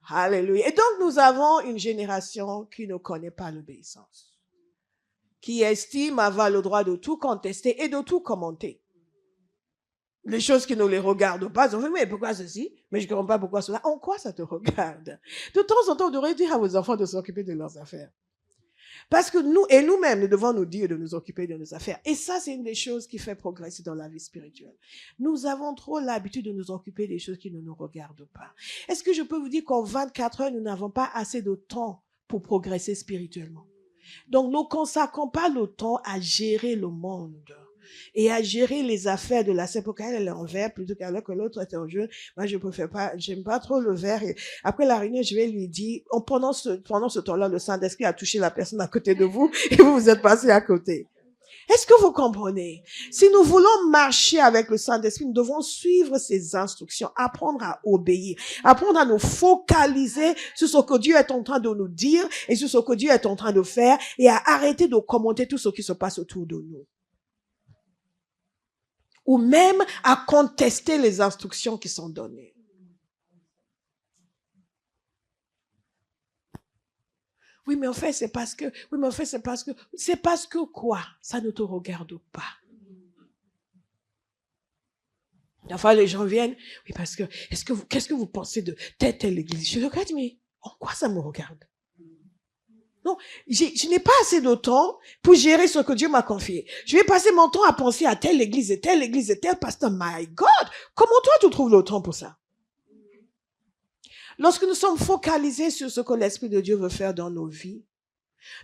Alléluia. Et donc nous avons une génération qui ne connaît pas l'obéissance, qui estime avoir le droit de tout contester et de tout commenter. Les choses qui ne les regardent pas, ils ont fait, mais pourquoi ceci? Mais je ne comprends pas pourquoi cela. En quoi ça te regarde? De temps en temps, on devrait dire à vos enfants de s'occuper de leurs affaires. Parce que nous-mêmes, nous devons nous dire de nous occuper de nos affaires. Et ça, c'est une des choses qui fait progresser dans la vie spirituelle. Nous avons trop l'habitude de nous occuper des choses qui ne nous regardent pas. Est-ce que je peux vous dire qu'en 24 heures, nous n'avons pas assez de temps pour progresser spirituellement? Donc, nous ne consacrons pas le temps à gérer le monde et à gérer les affaires de la scène. Pour qu'elle est en vert plutôt qu'alors que l'autre est en jaune. Moi, je préfère pas, j'aime pas trop le vert. Et après la réunion, je vais lui dire, pendant ce temps-là, le Saint-Esprit a touché la personne à côté de vous et vous êtes passé à côté. Est-ce que vous comprenez? Si nous voulons marcher avec le Saint-Esprit, nous devons suivre ses instructions, apprendre à obéir, apprendre à nous focaliser sur ce que Dieu est en train de nous dire et sur ce que Dieu est en train de faire et à arrêter de commenter tout ce qui se passe autour de nous. Ou même à contester les instructions qui sont données. Oui, mais en fait, c'est parce que, c'est parce que quoi? Ça ne te regarde pas. Parfois, les gens viennent, oui, parce que, qu'est-ce que vous pensez de telle église? Je regarde, mais en quoi ça me regarde? Non, je n'ai pas assez de temps pour gérer ce que Dieu m'a confié. Je vais passer mon temps à penser à telle église et tel pasteur. My God, comment toi tu trouves le temps pour ça? Lorsque nous sommes focalisés sur ce que l'Esprit de Dieu veut faire dans nos vies,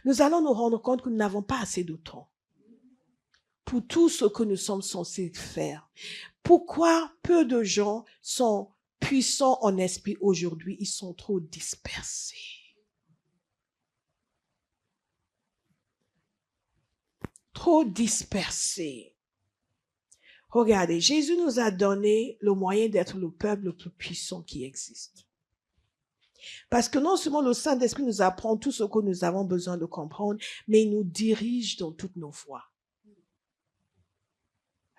nous allons nous rendre compte que nous n'avons pas assez de temps pour tout ce que nous sommes censés faire. Pourquoi peu de gens sont puissants en esprit aujourd'hui? Ils sont trop dispersés. Trop dispersés. Regardez, Jésus nous a donné le moyen d'être le peuple le plus puissant qui existe. Parce que non seulement le Saint-Esprit nous apprend tout ce que nous avons besoin de comprendre, mais il nous dirige dans toutes nos voies.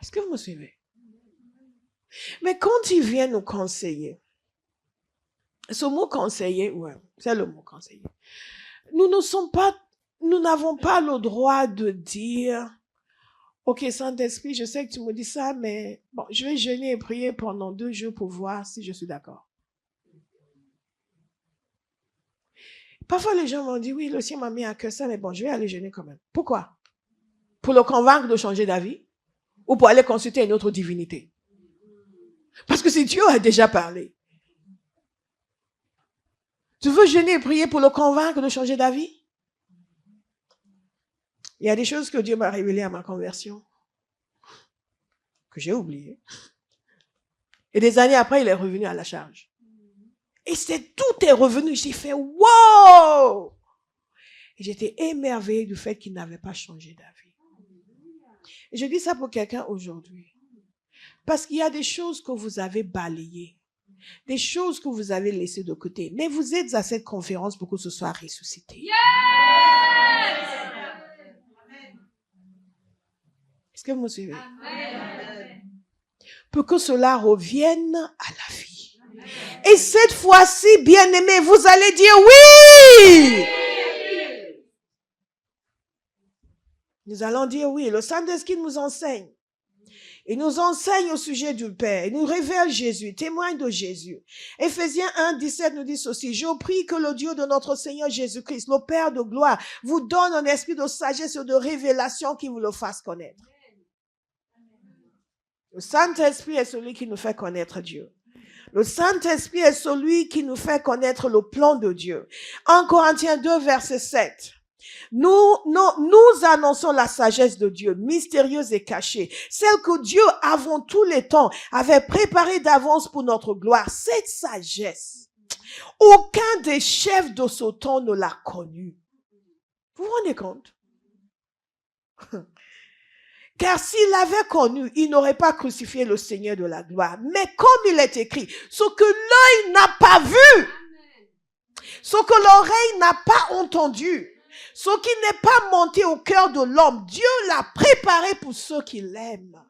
Est-ce que vous me suivez? Mais quand il vient nous conseiller, ce mot conseiller, ouais, c'est le mot conseiller. Nous n'avons pas le droit de dire, ok, Saint-Esprit, je sais que tu me dis ça, mais bon, je vais jeûner et prier pendant 2 jours pour voir si je suis d'accord. Parfois, les gens m'ont dit, oui, le Seigneur m'a mis à cœur ça, mais bon, je vais aller jeûner quand même. Pourquoi? Pour le convaincre de changer d'avis? Ou pour aller consulter une autre divinité? Parce que si Dieu a déjà parlé. Tu veux jeûner et prier pour le convaincre de changer d'avis? Il y a des choses que Dieu m'a révélées à ma conversion, que j'ai oubliées. Et des années après, il est revenu à la charge. Et tout est revenu. J'ai fait, wow! Et j'étais émerveillée du fait qu'il n'avait pas changé d'avis. Et je dis ça pour quelqu'un aujourd'hui. Parce qu'il y a des choses que vous avez balayées. Des choses que vous avez laissées de côté. Mais vous êtes à cette conférence pour que ce soit ressuscité. Yes! Est-ce que vous me suivez? Amen. Pour que cela revienne à la vie. Et cette fois-ci, bien-aimés, vous allez dire oui! Nous allons dire oui. Le Saint-Esprit nous enseigne. Il nous enseigne au sujet du Père. Il nous révèle Jésus, témoigne de Jésus. Éphésiens 1, 17 nous dit ceci. Je prie que le Dieu de notre Seigneur Jésus-Christ, le Père de gloire, vous donne un esprit de sagesse et de révélation qui vous le fasse connaître. Le Saint-Esprit est celui qui nous fait connaître Dieu. Le Saint-Esprit est celui qui nous fait connaître le plan de Dieu. En Corinthiens 2, verset 7. Nous annonçons la sagesse de Dieu, mystérieuse et cachée, celle que Dieu, avant tous les temps, avait préparée d'avance pour notre gloire. Cette sagesse, aucun des chefs de ce temps ne l'a connue. Vous vous rendez compte? Car s'il l'avait connu, il n'aurait pas crucifié le Seigneur de la gloire. Mais comme il est écrit, ce que l'œil n'a pas vu, ce que l'oreille n'a pas entendu, ce qui n'est pas monté au cœur de l'homme, Dieu l'a préparé pour ceux qui l'aiment.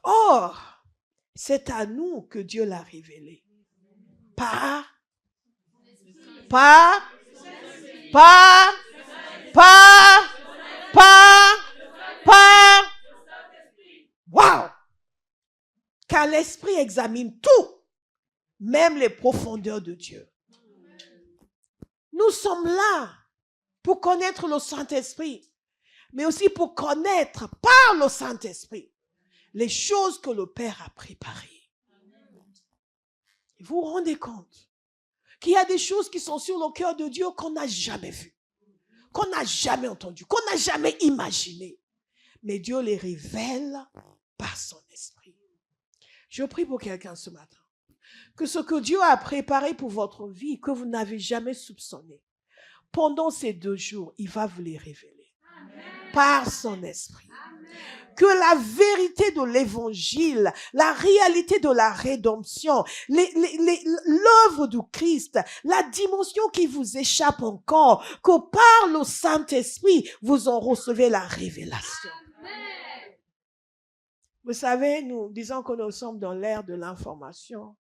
Or, c'est à nous que Dieu l'a révélé. Wow! Car l'Esprit examine tout, même les profondeurs de Dieu. Nous sommes là pour connaître le Saint-Esprit, mais aussi pour connaître par le Saint-Esprit les choses que le Père a préparées. Vous vous rendez compte qu'il y a des choses qui sont sur le cœur de Dieu qu'on n'a jamais vues, qu'on n'a jamais entendues, qu'on n'a jamais imaginées. Mais Dieu les révèle par son Esprit. Je prie pour quelqu'un ce matin, que ce que Dieu a préparé pour votre vie, que vous n'avez jamais soupçonné, pendant ces 2 jours, il va vous les révéler. Amen. Par son Esprit. Amen. Que la vérité de l'évangile, la réalité de la rédemption, l'œuvre du Christ, la dimension qui vous échappe encore, que par le Saint-Esprit, vous en recevez la révélation. Amen. Vous savez, nous disons que nous sommes dans l'ère de l'information.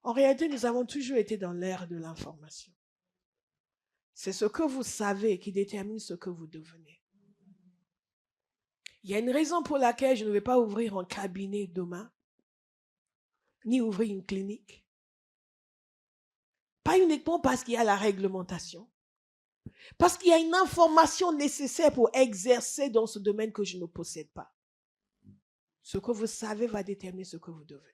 En réalité, nous avons toujours été dans l'ère de l'information. C'est ce que vous savez qui détermine ce que vous devenez. Il y a une raison pour laquelle je ne vais pas ouvrir un cabinet demain, ni ouvrir une clinique. Pas uniquement parce qu'il y a la réglementation, parce qu'il y a une information nécessaire pour exercer dans ce domaine que je ne possède pas. Ce que vous savez va déterminer ce que vous devenez.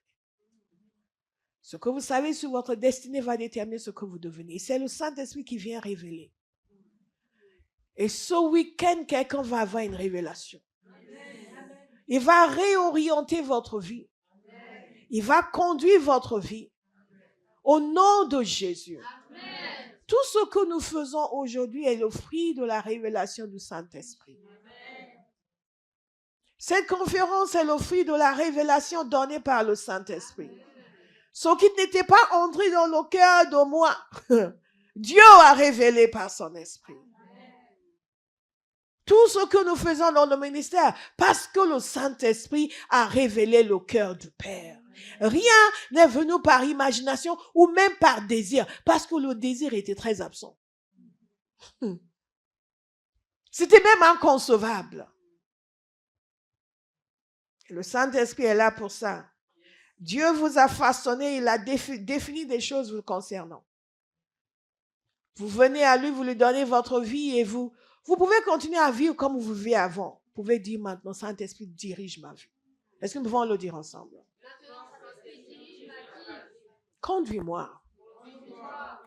Ce que vous savez sur votre destinée va déterminer ce que vous devenez. Et c'est le Saint-Esprit qui vient révéler. Et ce week-end, quelqu'un va avoir une révélation. Il va réorienter votre vie. Il va conduire votre vie. Au nom de Jésus. Tout ce que nous faisons aujourd'hui est le fruit de la révélation du Saint-Esprit. Cette conférence est le fruit de la révélation donnée par le Saint-Esprit. Ce qui n'était pas entré dans le cœur de moi, Dieu a révélé par son esprit. Tout ce que nous faisons dans le ministère, parce que le Saint-Esprit a révélé le cœur du Père. Rien n'est venu par imagination ou même par désir, parce que le désir était très absent. C'était même inconcevable. Le Saint-Esprit est là pour ça. Dieu vous a façonné, il a défini des choses vous concernant. Vous venez à lui, vous lui donnez votre vie et vous pouvez continuer à vivre comme vous viviez avant. Vous pouvez dire maintenant, Saint-Esprit dirige ma vie. Est-ce que nous pouvons le dire ensemble? Conduis-moi.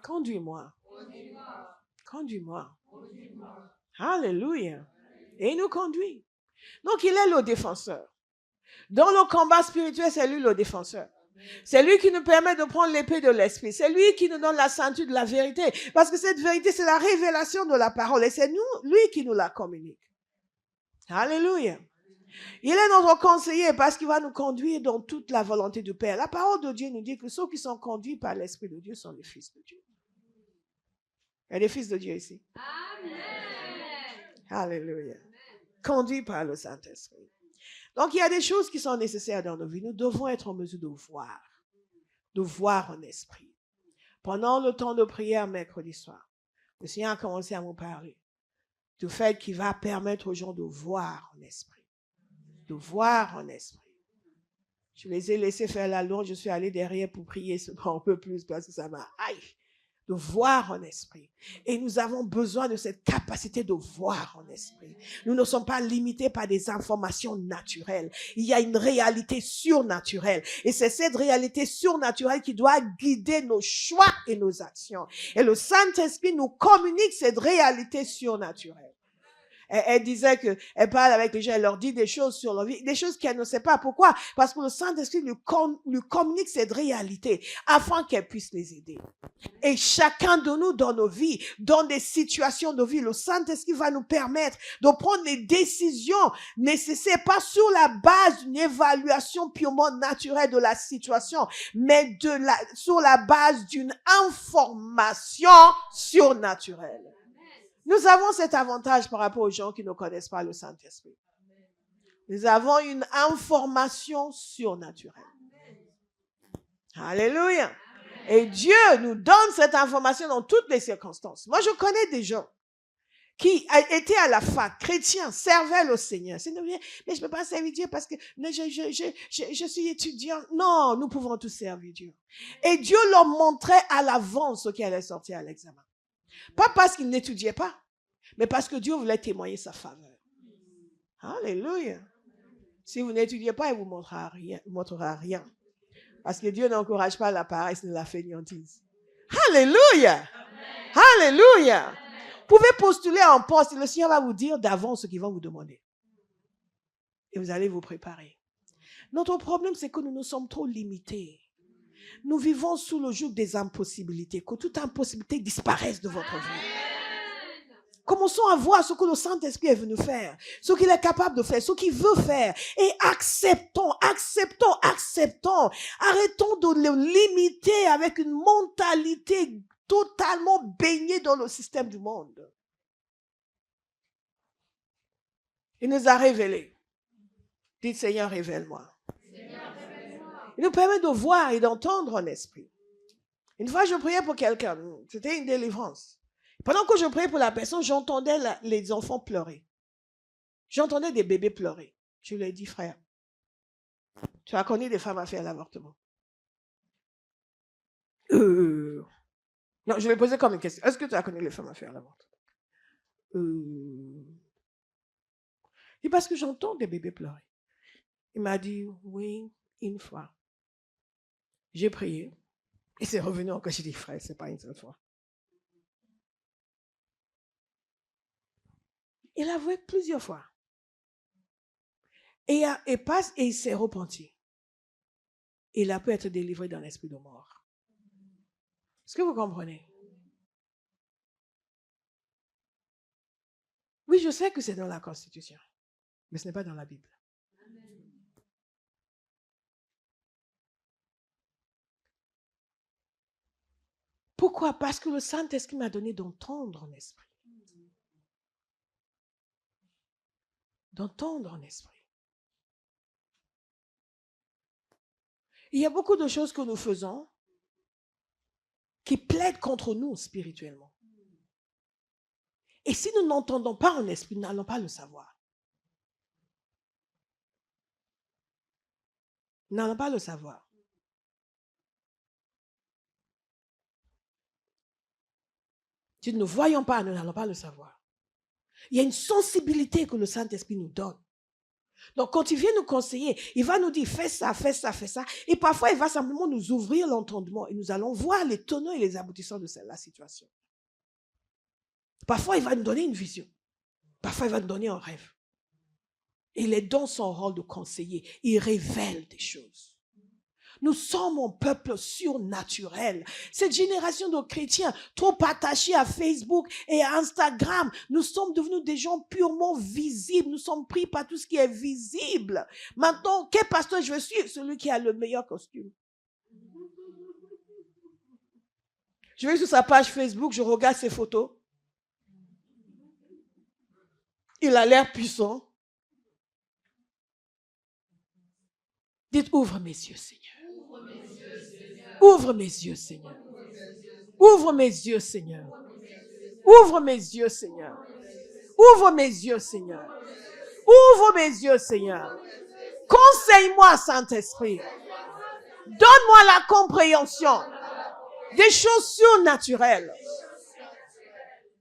Conduis-moi. Conduis-moi. Alléluia. Et il nous conduit. Donc, il est le défenseur. Dans le combat spirituel, c'est lui le défenseur. C'est lui qui nous permet de prendre l'épée de l'esprit. C'est lui qui nous donne la ceinture de la vérité. Parce que cette vérité, c'est la révélation de la parole. Et c'est lui qui nous la communique. Alléluia. Il est notre conseiller parce qu'il va nous conduire dans toute la volonté du Père. La parole de Dieu nous dit que ceux qui sont conduits par l'Esprit de Dieu sont les fils de Dieu. Il y a des fils de Dieu ici. Amen. Alléluia. Conduits par le Saint-Esprit. Donc, il y a des choses qui sont nécessaires dans nos vies. Nous devons être en mesure de voir en esprit. Pendant le temps de prière mercredi soir, le Seigneur a commencé à me parler du fait qu'il va permettre aux gens de voir en esprit. De voir en esprit. Je les ai laissés faire la louange, je suis allée derrière pour prier un peu plus parce que ça m'a... Aïe! de voir en esprit. Et nous avons besoin de cette capacité de voir en esprit. Nous ne sommes pas limités par des informations naturelles. Il y a une réalité surnaturelle. Et c'est cette réalité surnaturelle qui doit guider nos choix et nos actions. Et le Saint-Esprit nous communique cette réalité surnaturelle. Elle disait que elle parle avec les gens, elle leur dit des choses sur leur vie, des choses qu'elle ne sait pas. Pourquoi? Parce que le Saint-Esprit lui communique cette réalité afin qu'elle puisse les aider. Et chacun de nous dans nos vies, dans des situations de vie, le Saint-Esprit va nous permettre de prendre les décisions nécessaires, pas sur la base d'une évaluation purement naturelle de la situation, mais sur la base d'une information surnaturelle. Nous avons cet avantage par rapport aux gens qui ne connaissent pas le Saint-Esprit. Nous avons une information surnaturelle. Alléluia. Et Dieu nous donne cette information dans toutes les circonstances. Moi, je connais des gens qui étaient à la fac, chrétiens, servaient le Seigneur. Mais je ne peux pas servir Dieu parce que je suis étudiant. Non, nous pouvons tous servir Dieu. Et Dieu leur montrait à l'avance ce qui allait sortir à l'examen. Pas parce qu'il n'étudiait pas, mais parce que Dieu voulait témoigner sa faveur. Alléluia. Si vous n'étudiez pas, il ne vous montrera rien. Parce que Dieu n'encourage pas la paresse ni la fainéantise. Alléluia. Alléluia. Vous pouvez postuler en poste et le Seigneur va vous dire d'avance ce qu'il va vous demander. Et vous allez vous préparer. Notre problème, c'est que nous nous sommes trop limités. Nous vivons sous le joug des impossibilités. Que toute impossibilité disparaisse de votre vie. Commençons à voir ce que le Saint-Esprit est venu faire, ce qu'il est capable de faire, ce qu'il veut faire. Et acceptons. Arrêtons de le limiter avec une mentalité totalement baignée dans le système du monde. Il nous a révélé. Dites, Seigneur, révèle-moi. Il nous permet de voir et d'entendre en esprit. Une fois, je priais pour quelqu'un. C'était une délivrance. Pendant que je priais pour la personne, j'entendais les enfants pleurer. J'entendais des bébés pleurer. Je lui ai dit, frère, tu as connu des femmes à faire l'avortement? Non, je lui ai posé comme une question. Est-ce que tu as connu les femmes à faire l'avortement? Et parce que j'entends des bébés pleurer. Il m'a dit, oui, une fois. J'ai prié. Et c'est revenu encore. J'ai dit, frère, c'est pas une seule fois. Il a avoué plusieurs fois. Et il s'est repenti. Il a pu être délivré dans l'esprit de mort. Est-ce que vous comprenez? Oui, je sais que c'est dans la Constitution. Mais ce n'est pas dans la Bible. Pourquoi? Parce que le Saint-Esprit m'a donné d'entendre en esprit. D'entendre en esprit. Il y a beaucoup de choses que nous faisons qui plaident contre nous spirituellement. Et si nous n'entendons pas en esprit, nous n'allons pas le savoir. Nous n'allons pas le savoir. Si nous ne voyons pas, nous n'allons pas le savoir. Il y a une sensibilité que le Saint-Esprit nous donne. Donc, quand il vient nous conseiller, il va nous dire, fais ça, fais ça, fais ça. Et parfois, il va simplement nous ouvrir l'entendement et nous allons voir les tenants et les aboutissants de la situation. Parfois, il va nous donner une vision. Parfois, il va nous donner un rêve. Il est dans son rôle de conseiller. Il révèle des choses. Nous sommes un peuple surnaturel. Cette génération de chrétiens, trop attachés à Facebook et à Instagram, nous sommes devenus des gens purement visibles. Nous sommes pris par tout ce qui est visible. Maintenant, quel pasteur je veux suivre? Celui qui a le meilleur costume. Je vais sur sa page Facebook, je regarde ses photos. Il a l'air puissant. Dites, ouvre mes yeux, Seigneur. Ouvre mes yeux, Seigneur. Ouvre mes yeux, Seigneur. Ouvre mes yeux, Seigneur. Ouvre mes yeux, Seigneur. Ouvre mes yeux, Seigneur. Conseille-moi, Saint-Esprit. Donne-moi la compréhension. Des choses surnaturelles.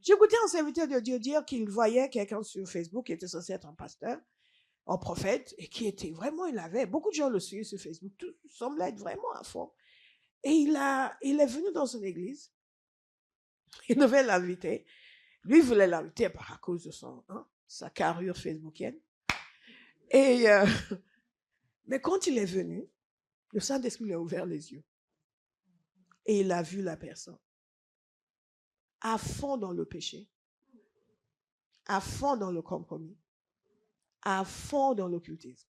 J'écoutais un serviteur de Dieu dire qu'il voyait quelqu'un sur Facebook qui était censé être un pasteur, un prophète, et qui était vraiment, il avait, beaucoup de gens le suivent sur Facebook, tout semblait être vraiment à fond. Et il est venu dans son église, il devait l'inviter. Lui, il voulait l'inviter à cause de sa carrure facebookienne. Et, mais quand il est venu, le Saint-Esprit lui a ouvert les yeux. Et il a vu la personne à fond dans le péché, à fond dans le compromis, à fond dans l'occultisme.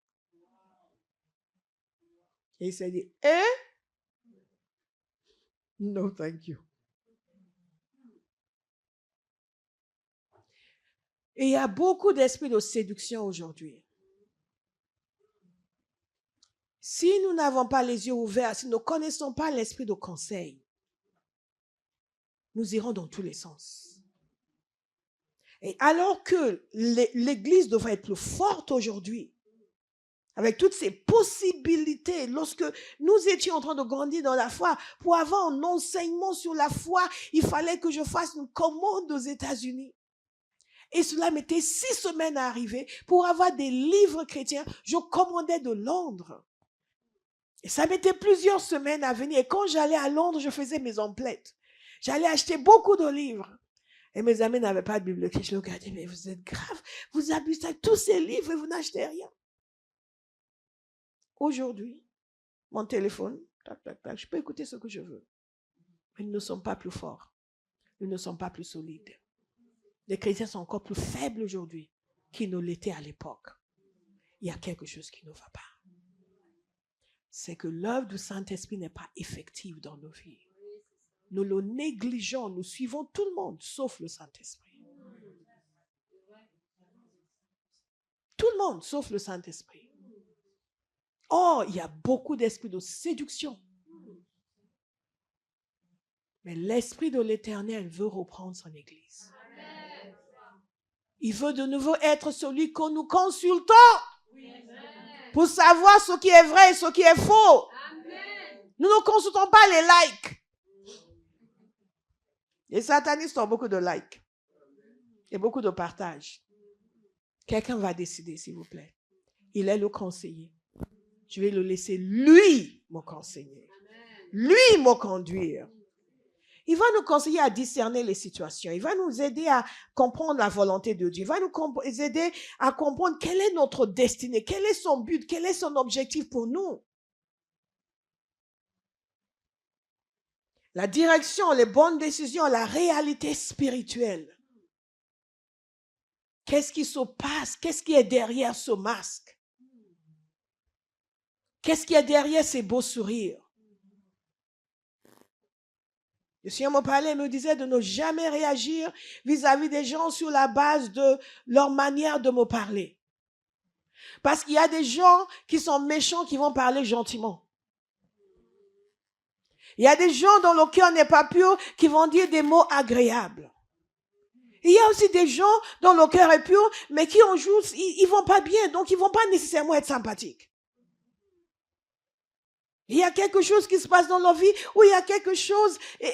Et il s'est dit, no thank you. Et il y a beaucoup d'esprits de séduction aujourd'hui. Si nous n'avons pas les yeux ouverts, si nous ne connaissons pas l'esprit de conseil, nous irons dans tous les sens. Et alors que l'Église devrait être plus forte aujourd'hui, avec toutes ces possibilités, lorsque nous étions en train de grandir dans la foi, pour avoir un enseignement sur la foi, il fallait que je fasse une commande aux États-Unis. Et cela mettait 6 semaines à arriver. Pour avoir des livres chrétiens, je commandais de Londres. Et ça mettait plusieurs semaines à venir. Et quand j'allais à Londres, je faisais mes emplettes. J'allais acheter beaucoup de livres. Et mes amis n'avaient pas de bibliothèque. Je les regardais, mais vous êtes grave. Vous abusez de tous ces livres et vous n'achetez rien. Aujourd'hui, mon téléphone, tac, tac, tac, je peux écouter ce que je veux. Mais nous ne sommes pas plus forts. Nous ne sommes pas plus solides. Les chrétiens sont encore plus faibles aujourd'hui qu'ils ne l'étaient à l'époque. Il y a quelque chose qui ne va pas. C'est que l'œuvre du Saint-Esprit n'est pas effective dans nos vies. Nous le négligeons, nous suivons tout le monde, sauf le Saint-Esprit. Tout le monde, sauf le Saint-Esprit. Oh, il y a beaucoup d'esprits de séduction. Mais l'Esprit de l'Éternel veut reprendre son Église. Il veut de nouveau être celui que nous consultons pour savoir ce qui est vrai et ce qui est faux. Nous ne consultons pas les likes. Les satanistes ont beaucoup de likes et beaucoup de partages. Quelqu'un va décider, s'il vous plaît. Il est le conseiller. Je vais le laisser, lui, me conseiller. Lui, me conduire. Il va nous conseiller à discerner les situations. Il va nous aider à comprendre la volonté de Dieu. Il va nous aider à comprendre quelle est notre destinée, quel est son but, quel est son objectif pour nous. La direction, les bonnes décisions, la réalité spirituelle. Qu'est-ce qui se passe? Qu'est-ce qui est derrière ce masque? Qu'est-ce qui est derrière ces beaux sourires? Le Seigneur me parlait et me disait de ne jamais réagir vis-à-vis des gens sur la base de leur manière de me parler. Parce qu'il y a des gens qui sont méchants qui vont parler gentiment. Il y a des gens dont le cœur n'est pas pur qui vont dire des mots agréables. Il y a aussi des gens dont le cœur est pur mais qui en jouent, ils vont pas bien, donc ils vont pas nécessairement être sympathiques. Il y a quelque chose qui se passe dans leur vie où il y a quelque chose et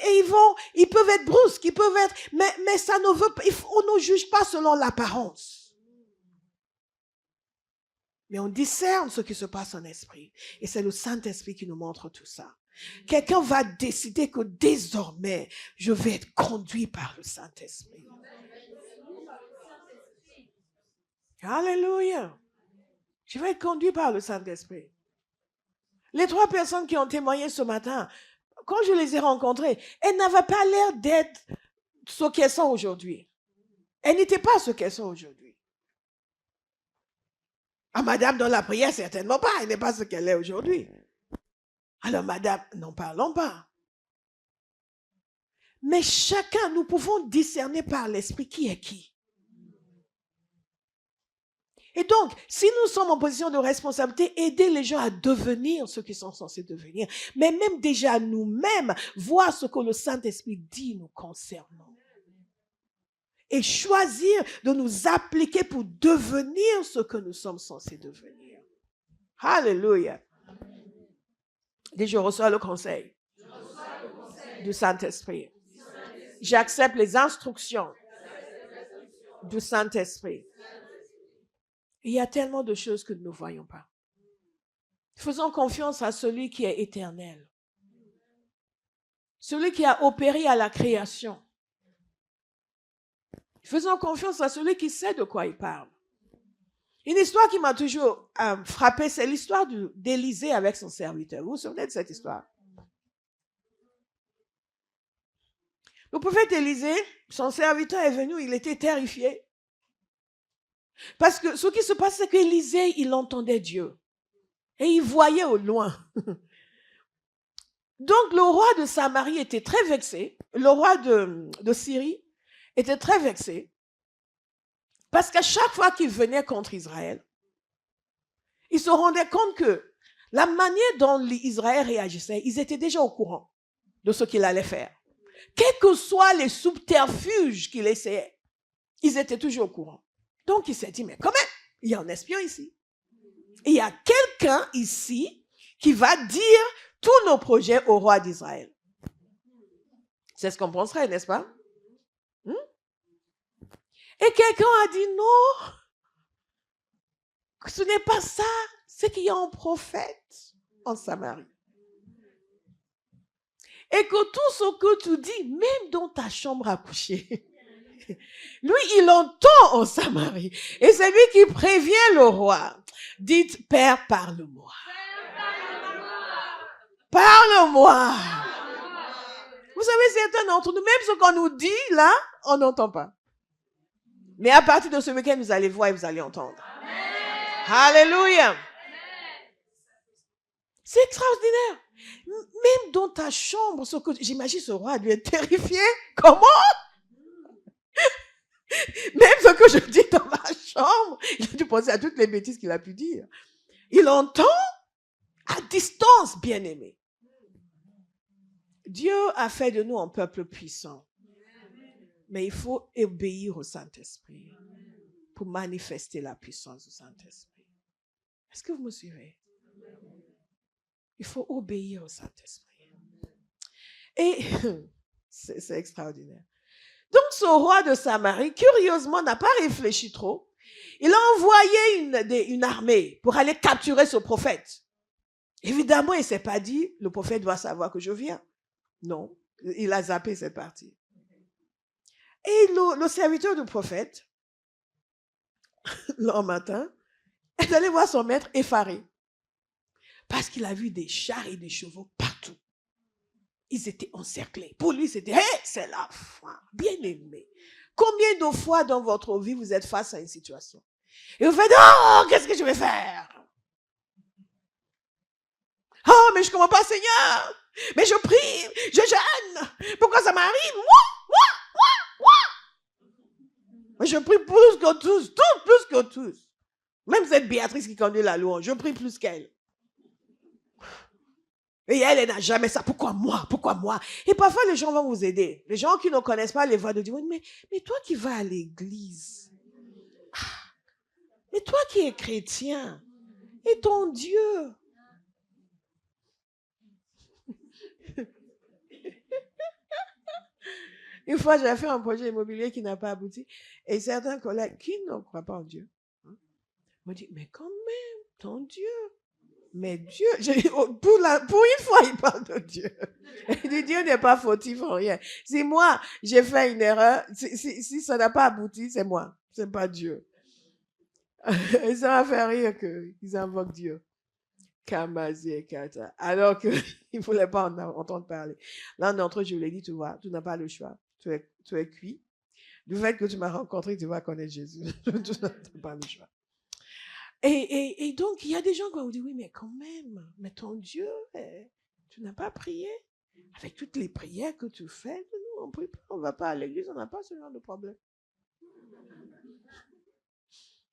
ils peuvent être brusques, ils peuvent être, mais ça ne veut pas, on ne juge pas selon l'apparence. Mais on discerne ce qui se passe en esprit. Et c'est le Saint-Esprit qui nous montre tout ça. Quelqu'un va décider que désormais, je vais être conduit par le Saint-Esprit. Alléluia. Je vais être conduit par le Saint-Esprit. Les 3 personnes qui ont témoigné ce matin, quand je les ai rencontrées, elles n'avaient pas l'air d'être ce qu'elles sont aujourd'hui. Elles n'étaient pas ce qu'elles sont aujourd'hui. Ah, madame, dans la prière, certainement pas. Elle n'est pas ce qu'elle est aujourd'hui. Alors, madame, n'en parlons pas. Mais chacun, nous pouvons discerner par l'esprit qui est qui. Et donc, si nous sommes en position de responsabilité, aider les gens à devenir ce qu'ils sont censés devenir, mais même déjà nous-mêmes, voir ce que le Saint-Esprit dit nous concernant. Et choisir de nous appliquer pour devenir ce que nous sommes censés devenir. Alléluia. Et je reçois le conseil. du Saint-Esprit. J'accepte les instructions du Saint-Esprit. Il y a tellement de choses que nous ne voyons pas. Faisons confiance à celui qui est éternel. Celui qui a opéré à la création. Faisons confiance à celui qui sait de quoi il parle. Une histoire qui m'a toujours frappée, c'est l'histoire d'Élisée avec son serviteur. Vous vous souvenez de cette histoire? Le prophète Élisée, son serviteur est venu, il était terrifié. Parce que ce qui se passe, c'est qu'Élisée, il entendait Dieu. Et il voyait au loin. Donc le roi de Samarie était très vexé. Le roi de Syrie était très vexé. Parce qu'à chaque fois qu'il venait contre Israël, il se rendait compte que la manière dont Israël réagissait, ils étaient déjà au courant de ce qu'il allait faire. Quels que soient les subterfuges qu'il essayait, ils étaient toujours au courant. Donc il s'est dit, mais quand même, il y a un espion ici. Il y a quelqu'un ici qui va dire tous nos projets au roi d'Israël. C'est ce qu'on penserait, n'est-ce pas? Et quelqu'un a dit non, ce n'est pas ça, c'est qu'il y a un prophète en Samarie. Et que tout ce que tu dis, même dans ta chambre à coucher, lui, il entend en Samarie. Et c'est lui qui prévient le roi. Dites, Père, parle-moi. Parle-moi. Vous savez, certains d'entre nous, même ce qu'on nous dit là, on n'entend pas. Mais à partir de ce week-end, vous allez voir et vous allez entendre. Alléluia. C'est extraordinaire. Même dans ta chambre, j'imagine ce roi lui est terrifié. Comment? Même ce que je dis dans ma chambre, il a dû penser à toutes les bêtises qu'il a pu dire. Il entend à distance, bien-aimé. Dieu a fait de nous un peuple puissant. Mais il faut obéir au Saint-Esprit pour manifester la puissance du Saint-Esprit. Est-ce que vous me suivez? Il faut obéir au Saint-Esprit. Et c'est extraordinaire. Donc ce roi de Samarie, curieusement, n'a pas réfléchi trop. Il a envoyé une armée pour aller capturer ce prophète. Évidemment, il ne s'est pas dit, le prophète doit savoir que je viens. Non, il a zappé cette partie. Et le serviteur du prophète, le matin, est allé voir son maître effaré. Parce qu'il a vu des chars et des chevaux partout. Ils étaient encerclés. Pour lui, c'était, hey, c'est la foi, bien aimé. Combien de fois dans votre vie vous êtes face à une situation? Et vous faites, oh, qu'est-ce que je vais faire? Oh, mais je ne comprends pas, Seigneur. Mais je prie, je jeûne. Pourquoi ça m'arrive? Moi. Mais je prie plus que tous, plus que tous. Même cette Béatrice qui conduit la louange, je prie plus qu'elle. Et elle n'a jamais ça. Pourquoi moi? Et parfois, les gens vont vous aider. Les gens qui ne connaissent pas les voies de Dieu, mais toi qui vas à l'église, mais toi qui es chrétien, et ton Dieu. Une fois, j'ai fait un projet immobilier qui n'a pas abouti. Et certains collègues qui ne croient pas en Dieu m'ont dit, mais quand même, ton Dieu. Mais Dieu, pour une fois, il parle de Dieu. Il dit, Dieu n'est pas fautif en rien. Si moi, j'ai fait une erreur, si ça n'a pas abouti, c'est moi. C'est pas Dieu. Et ça m'a fait rire qu'ils invoquent Dieu. Kamazi Kata. Alors qu'ils ne voulaient pas en entendre parler. L'un d'entre eux, je lui ai dit, tu vois, tu n'as pas le choix. Tu es cuit. Du fait que tu m'as rencontré, tu vas connaître Jésus. Tu n'as pas le choix. Et donc, il y a des gens qui vont dire, oui, mais quand même, mais ton Dieu, tu n'as pas prié. Avec toutes les prières que tu fais, nous, on ne prie pas, on ne va pas à l'église, on n'a pas ce genre de problème.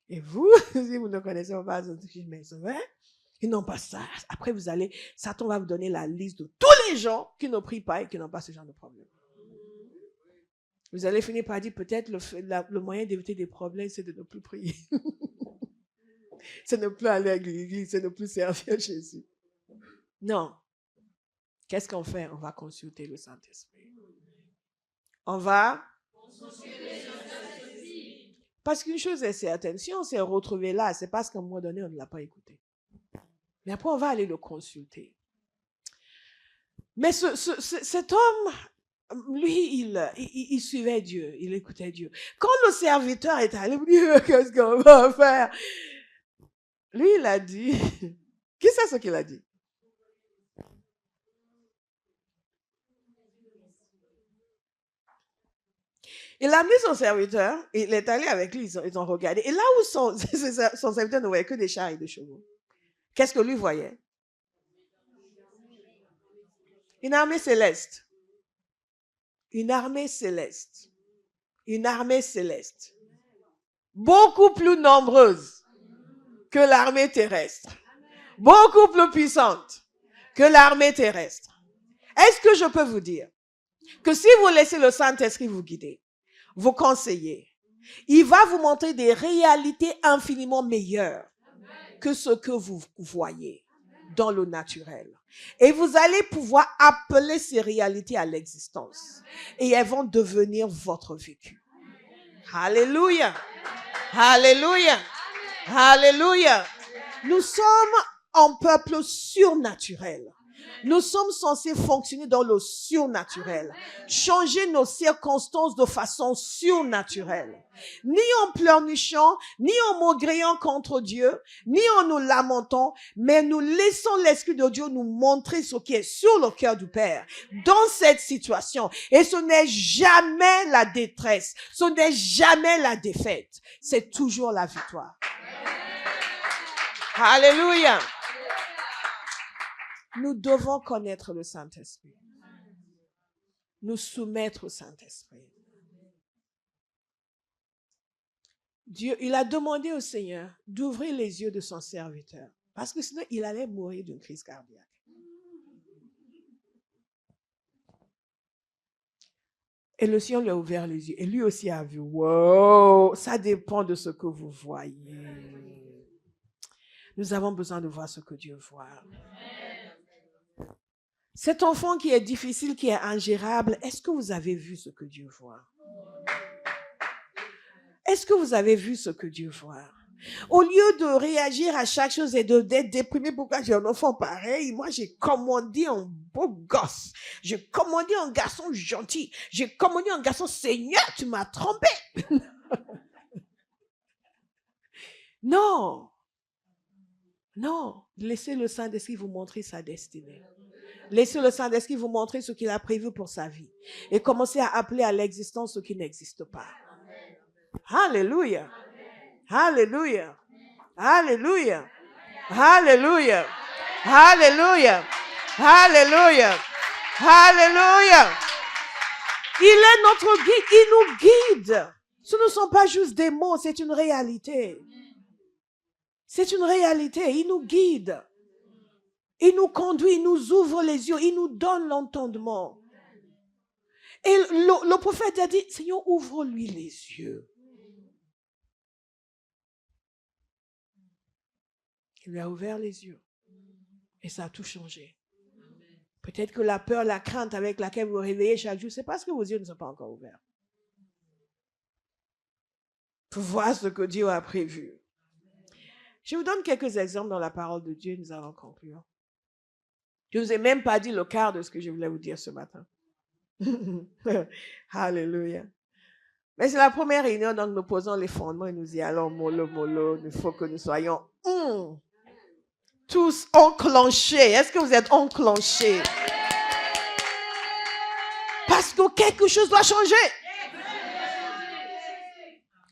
Et vous, si vous ne connaissez pas, mais c'est vrai, ils n'ont pas ça. Après, Satan va vous donner la liste de tous les gens qui ne prient pas et qui n'ont pas ce genre de problème. Vous allez finir par dire, peut-être le moyen d'éviter des problèmes, c'est de ne plus prier. C'est ne plus aller à l'église, c'est ne plus servir Jésus. Non. Qu'est-ce qu'on fait? On va consulter le Saint-Esprit. On va Parce qu'une chose est certaine, si on s'est retrouvé là, c'est parce qu'à un moment donné, on ne l'a pas écouté. Mais après, on va aller le consulter. Mais cet homme, lui, il suivait Dieu, il écoutait Dieu. Quand le serviteur est allé me dire, qu'est-ce qu'on va faire? Lui, il a dit, qui sait ce qu'il a dit? Il a mis son serviteur, il est allé avec lui, ils ont regardé. Et là où son serviteur ne voyait que des chars et des chevaux, qu'est-ce que lui voyait? Une armée céleste. Une armée céleste. Une armée céleste. Beaucoup plus nombreuse que l'armée terrestre. Beaucoup plus puissante que l'armée terrestre. Est-ce que je peux vous dire que si vous laissez le Saint-Esprit vous guider, vous conseiller, il va vous montrer des réalités infiniment meilleures que ce que vous voyez dans le naturel. Et vous allez pouvoir appeler ces réalités à l'existence. Et elles vont devenir votre vécu. Alléluia. Alléluia. Alléluia. Nous sommes un peuple surnaturel. Nous sommes censés fonctionner dans le surnaturel, changer nos circonstances de façon surnaturelle. Ni en pleurnichant, ni en maugréant contre Dieu, ni en nous lamentant, mais nous laissons l'Esprit de Dieu nous montrer ce qui est sur le cœur du Père dans cette situation. Et ce n'est jamais la détresse, ce n'est jamais la défaite, c'est toujours la victoire. Alléluia. Nous devons connaître le Saint-Esprit. Nous soumettre au Saint-Esprit. Dieu, il a demandé au Seigneur d'ouvrir les yeux de son serviteur. Parce que sinon, il allait mourir d'une crise cardiaque. Et le Seigneur lui a ouvert les yeux. Et lui aussi a vu. Wow, ça dépend de ce que vous voyez. Nous avons besoin de voir ce que Dieu voit. Cet enfant qui est difficile, qui est ingérable, est-ce que vous avez vu ce que Dieu voit? Est-ce que vous avez vu ce que Dieu voit? Au lieu de réagir à chaque chose et d'être déprimé, pourquoi j'ai un enfant pareil? Moi, j'ai commandé un beau gosse. J'ai commandé un garçon gentil. J'ai commandé un garçon, Seigneur, tu m'as trompé. Non. Non. Laissez le Saint-Esprit vous montrer sa destinée. Laissez le Saint-Esprit vous montrer ce qu'il a prévu pour sa vie. Et commencez à appeler à l'existence ce qui n'existe pas. Alléluia. Alléluia. Alléluia. Alléluia. Alléluia. Alléluia. Alléluia. Il est notre guide. Il nous guide. Ce ne sont pas juste des mots, c'est une réalité. C'est une réalité. Il nous guide. Il nous conduit, il nous ouvre les yeux, il nous donne l'entendement. Et le prophète a dit, Seigneur, ouvre-lui les yeux. Il lui a ouvert les yeux. Et ça a tout changé. Peut-être que la peur, la crainte avec laquelle vous vous réveillez chaque jour, c'est parce que vos yeux ne sont pas encore ouverts. Pour voir ce que Dieu a prévu. Je vous donne quelques exemples dans la parole de Dieu, nous allons conclure. Je ne vous ai même pas dit le quart de ce que je voulais vous dire ce matin. Alléluia. Mais c'est la première réunion, donc nous posons les fondements et nous y allons mollo, mollo. Il faut que nous soyons tous enclenchés. Est-ce que vous êtes enclenchés? Parce que quelque chose doit changer.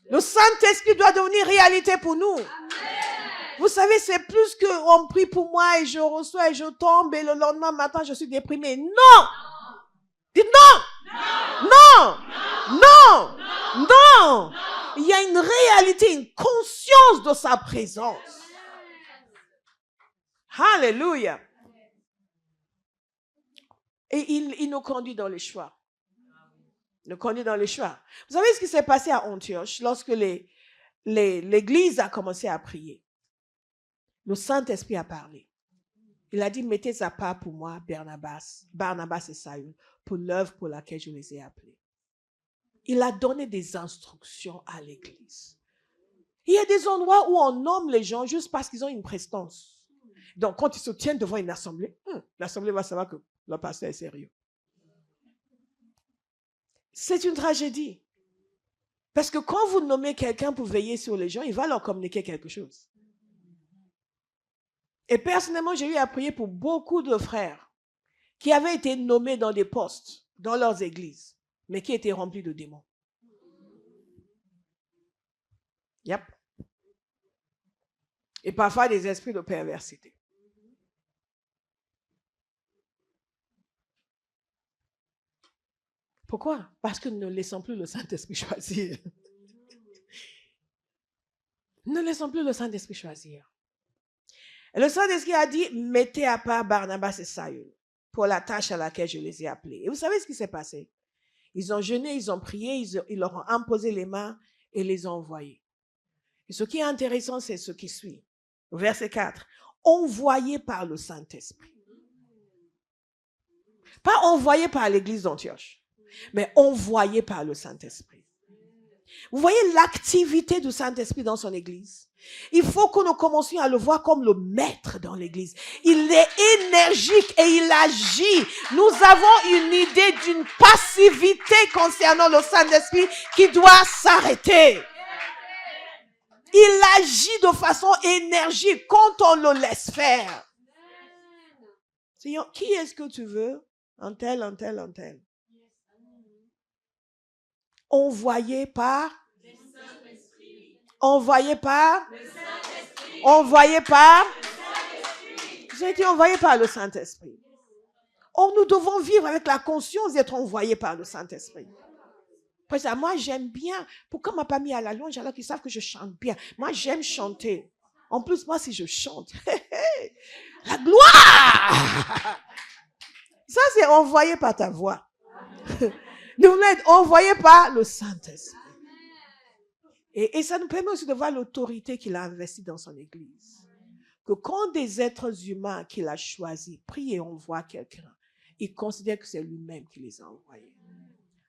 Le Saint-Esprit doit devenir réalité pour nous. Vous savez, c'est plus qu'on prie pour moi et je reçois et je tombe et le lendemain matin, je suis déprimé. Non! Dites non! Non! Non! Non! Il y a une réalité, une conscience de sa présence. Alléluia. Et il nous conduit dans les choix. Il nous conduit dans les choix. Vous savez ce qui s'est passé à Antioche lorsque l'Église a commencé à prier? Le Saint-Esprit a parlé. Il a dit, mettez à part pour moi Barnabas et Saül, pour l'œuvre pour laquelle je les ai appelés. Il a donné des instructions à l'église. Il y a des endroits où on nomme les gens juste parce qu'ils ont une prestance. Donc, quand ils se tiennent devant une assemblée, l'assemblée va savoir que le pasteur est sérieux. C'est une tragédie. Parce que quand vous nommez quelqu'un pour veiller sur les gens, il va leur communiquer quelque chose. Et personnellement, j'ai eu à prier pour beaucoup de frères qui avaient été nommés dans des postes, dans leurs églises, mais qui étaient remplis de démons. Yep. Et parfois des esprits de perversité. Pourquoi? Parce que nous ne laissons plus le Saint-Esprit choisir. Nous ne laissons plus le Saint-Esprit choisir. Et le Saint-Esprit a dit, mettez à part Barnabas et Saül pour la tâche à laquelle je les ai appelés. Et vous savez ce qui s'est passé? Ils ont jeûné, ils ont prié, ils leur ont imposé les mains et les ont envoyés. Et ce qui est intéressant, c'est ce qui suit. Verset 4. Envoyés par le Saint-Esprit. Pas envoyés par l'église d'Antioche, mais envoyés par le Saint-Esprit. Vous voyez l'activité du Saint-Esprit dans son église? Il faut que nous commencions à le voir comme le maître dans l'église. Il est énergique et il agit. Nous avons une idée d'une passivité concernant le Saint-Esprit qui doit s'arrêter. Il agit de façon énergique quand on le laisse faire. Seigneur, qui est-ce que tu veux? Un tel. Envoyé par? Envoyé par? Envoyé par? J'ai été envoyé par le Saint-Esprit. Or, nous devons vivre avec la conscience d'être envoyés par le Saint-Esprit. Parce que moi, j'aime bien. Pourquoi on ne m'a pas mis à la louange alors qu'ils savent que je chante bien? Moi, j'aime chanter. En plus, moi, si je chante, la gloire! Ça, c'est envoyé par ta voix. Nous voulons être envoyés par le Saint-Esprit. Et ça nous permet aussi de voir l'autorité qu'il a investie dans son église. Que quand des êtres humains qu'il a choisis prient et envoient quelqu'un, il considère que c'est lui-même qui les a envoyés.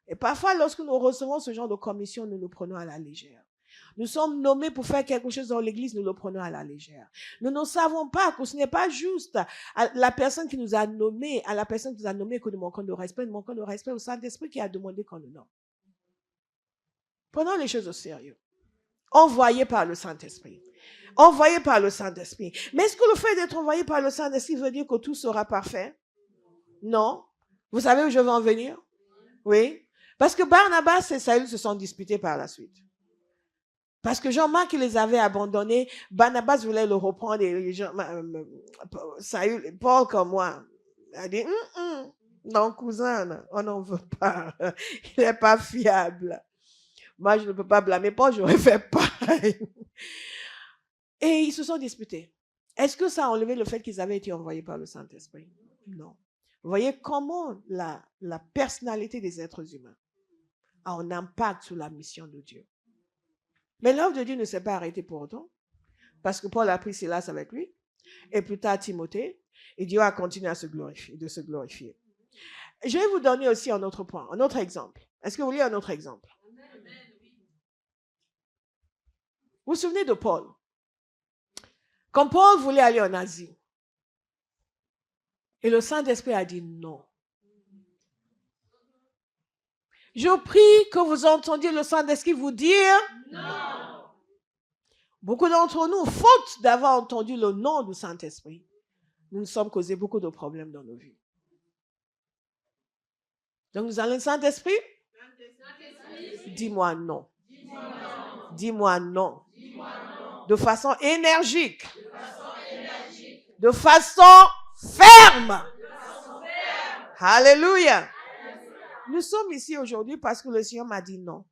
Et parfois, lorsque nous recevons ce genre de commission, nous le prenons à la légère. Nous sommes nommés pour faire quelque chose dans l'église, nous le prenons à la légère. Nous ne savons pas que ce n'est pas juste à la personne qui nous a nommés, que nous manquons de respect. Nous manquons de respect au Saint-Esprit qui a demandé qu'on nous nomme. Prenons les choses au sérieux. Envoyé par le Saint-Esprit. Envoyé par le Saint-Esprit. Mais est-ce que le fait d'être envoyé par le Saint-Esprit veut dire que tout sera parfait? Non. Vous savez où je veux en venir? Oui. Parce que Barnabas et Saül se sont disputés par la suite. Parce que Jean-Marc les avait abandonnés, Barnabas voulait le reprendre et Saül, Paul comme moi, a dit, non cousin, on n'en veut pas, il n'est pas fiable. Moi, je ne peux pas blâmer Paul, j'aurais fait pareil. Et ils se sont disputés. Est-ce que ça a enlevé le fait qu'ils avaient été envoyés par le Saint-Esprit? Non. Vous voyez comment la personnalité des êtres humains a un impact sur la mission de Dieu. Mais l'œuvre de Dieu ne s'est pas arrêtée pour autant, parce que Paul a pris Silas avec lui, et plus tard Timothée, et Dieu a continué à se glorifier. Je vais vous donner aussi un autre point, un autre exemple. Est-ce que vous voulez un autre exemple? Vous vous souvenez de Paul? Quand Paul voulait aller en Asie, et le Saint-Esprit a dit non. Je prie que vous entendiez le Saint-Esprit vous dire non. Beaucoup d'entre nous, faute d'avoir entendu le nom du Saint-Esprit, nous nous sommes causés beaucoup de problèmes dans nos vies. Donc nous allons le Saint-Esprit? Dis-moi non. Dis-moi non. De façon énergique. De façon ferme. Alléluia. Nous sommes ici aujourd'hui parce que le Seigneur m'a dit non.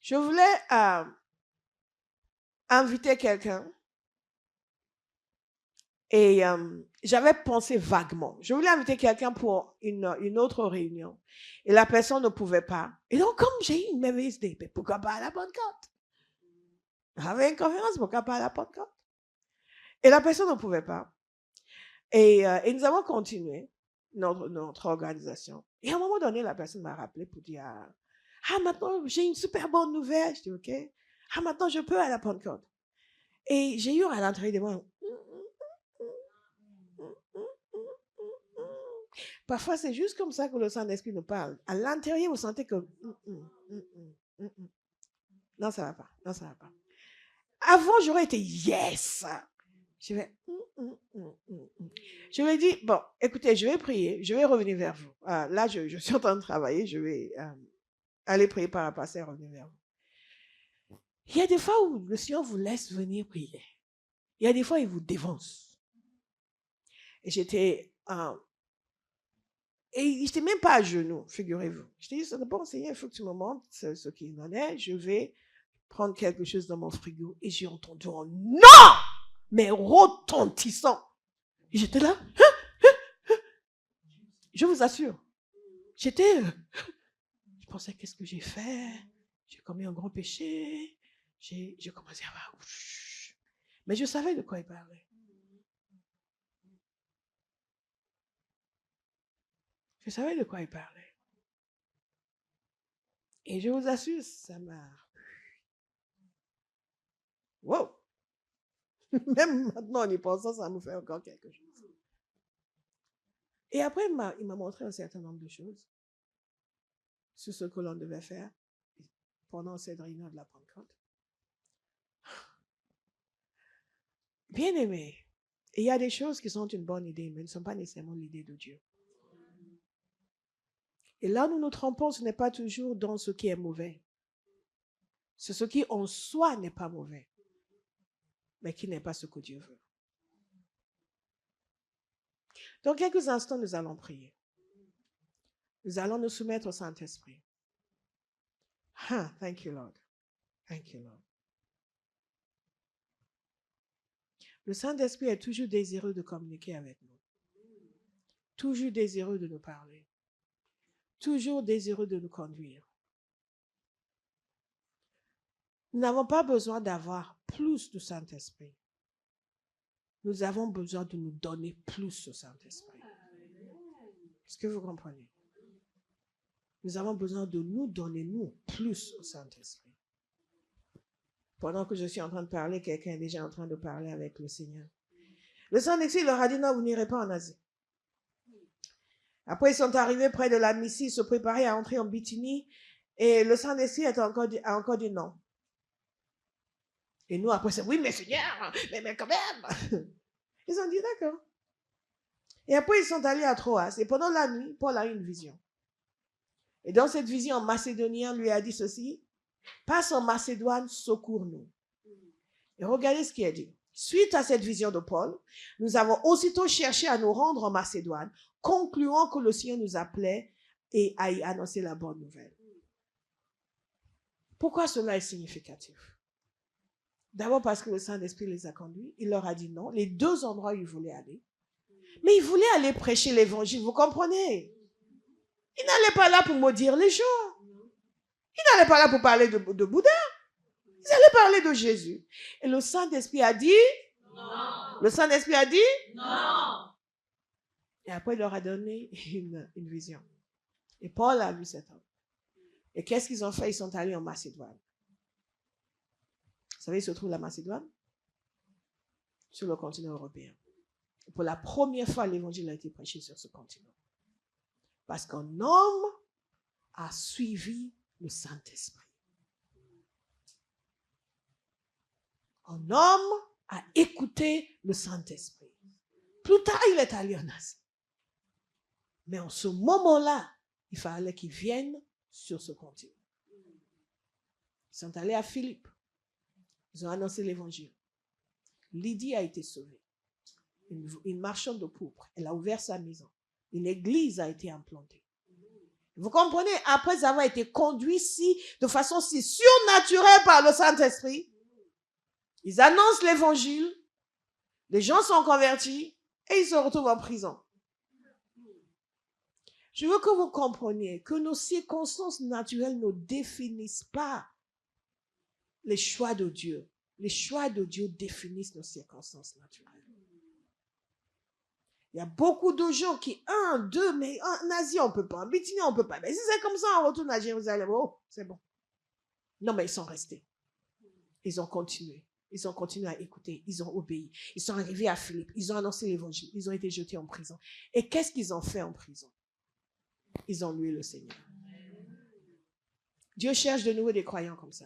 Je voulais inviter quelqu'un et j'avais pensé vaguement. Je voulais inviter quelqu'un pour une autre réunion et la personne ne pouvait pas. Et donc, comme j'ai eu une merveilleuse idée, pourquoi pas à la Pentecôte? J'avais une conférence, pourquoi pas à la Pentecôte? Et la personne ne pouvait pas. Et nous avons continué notre organisation. Et à un moment donné, la personne m'a rappelé pour dire, maintenant, j'ai une super bonne nouvelle. Je dis, OK. Maintenant, je peux à la Pentecôte. Et j'ai eu à l'intérieur de moi, parfois, c'est juste comme ça que le Saint-Esprit nous parle. À l'intérieur, vous sentez que, non, ça va pas. Non, ça va pas. Avant, j'aurais été yes. Je vais, Je lui ai dit, bon, écoutez, je vais prier, je vais revenir vers vous. Là, je suis en train de travailler, je vais aller prier par la passé et revenir vers vous. Il y a des fois où le Seigneur vous laisse venir prier. Il y a des fois, il vous dévance. Et j'étais même pas à genoux, figurez-vous. Je t'ai dit, c'est bon, Seigneur, il faut que tu me montres ce qu'il en est. Je vais prendre quelque chose dans mon frigo. Et j'ai entendu un non, mais retentissant. Et j'étais là. Je vous assure. Je pensais, qu'est-ce que j'ai fait? J'ai commis un grand péché. J'ai commencé à avoir... Mais je savais de quoi il parlait. Je savais de quoi il parlait. Et je vous assure, ça m'a... Wow! Même maintenant, en y pensant, ça me fait encore quelque chose. Et après, il m'a montré un certain nombre de choses sur ce que l'on devait faire pendant cette réunion de la Pentecôte. Bien aimé, il y a des choses qui sont une bonne idée, mais ne sont pas nécessairement l'idée de Dieu. Et là, nous nous trompons, ce n'est pas toujours dans ce qui est mauvais. C'est ce qui en soi n'est pas mauvais, mais qui n'est pas ce que Dieu veut. Dans quelques instants, nous allons prier. Nous allons nous soumettre au Saint-Esprit. Thank you, Lord. Thank you, Lord. Le Saint-Esprit est toujours désireux de communiquer avec nous. Toujours désireux de nous parler. Toujours désireux de nous conduire. Nous n'avons pas besoin d'avoir plus du Saint-Esprit. Nous avons besoin de nous donner plus au Saint-Esprit. Est-ce que vous comprenez? Nous avons besoin de nous donner, nous, plus au Saint-Esprit. Pendant que je suis en train de parler, quelqu'un est déjà en train de parler avec le Seigneur. Le Saint-Esprit leur a dit, non, vous n'irez pas en Asie. Après, ils sont arrivés près de la Mysie, ils se préparaient à entrer en Bithynie, et le Saint-Esprit a encore dit non. Et nous, après, c'est oui, mais Seigneur, mais quand même. Ils ont dit d'accord. Et après, ils sont allés à Troas. Et pendant la nuit, Paul a eu une vision. Et dans cette vision, Macédonien lui a dit ceci, passe en Macédoine, secours-nous. Et regardez ce qu'il a dit. Suite à cette vision de Paul, nous avons aussitôt cherché à nous rendre en Macédoine, concluant que le Seigneur nous appelait et à y annoncer la bonne nouvelle. Pourquoi cela est significatif? D'abord parce que le Saint-Esprit les a conduits. Il leur a dit non. Les deux endroits où ils voulaient aller. Mais ils voulaient aller prêcher l'évangile, vous comprenez? Ils n'allaient pas là pour maudire les gens. Ils n'allaient pas là pour parler de Bouddha. Ils allaient parler de Jésus. Et le Saint-Esprit a dit non. Le Saint-Esprit a dit non. Et après, il leur a donné une vision. Et Paul a vu cet homme. Et qu'est-ce qu'ils ont fait? Ils sont allés en Macédoine. Vous savez, il se trouve la Macédoine sur le continent européen. Pour la première fois, l'évangile a été prêché sur ce continent. Parce qu'un homme a suivi le Saint-Esprit. Un homme a écouté le Saint-Esprit. Plus tard, il est allé en Asie. Mais en ce moment-là, il fallait qu'il vienne sur ce continent. Ils sont allés à Philippe. Ils ont annoncé l'évangile. Lydie a été sauvée. Une marchande de pourpre. Elle a ouvert sa maison. Une église a été implantée. Vous comprenez? Après avoir été conduits de façon si surnaturelle par le Saint-Esprit, ils annoncent l'évangile, les gens sont convertis et ils se retrouvent en prison. Je veux que vous compreniez que nos circonstances naturelles ne définissent pas les choix de Dieu. Les choix de Dieu définissent nos circonstances naturelles. Il y a beaucoup de gens qui, mais en Asie, on ne peut pas. En Bithynie, on ne peut pas. Mais si c'est comme ça, on retourne à Jérusalem. Oh, c'est bon. Non, mais ils sont restés. Ils ont continué. Ils ont continué à écouter. Ils ont obéi. Ils sont arrivés à Philippe. Ils ont annoncé l'évangile. Ils ont été jetés en prison. Et qu'est-ce qu'ils ont fait en prison? Ils ont loué le Seigneur. Dieu cherche de nouveau des croyants comme ça.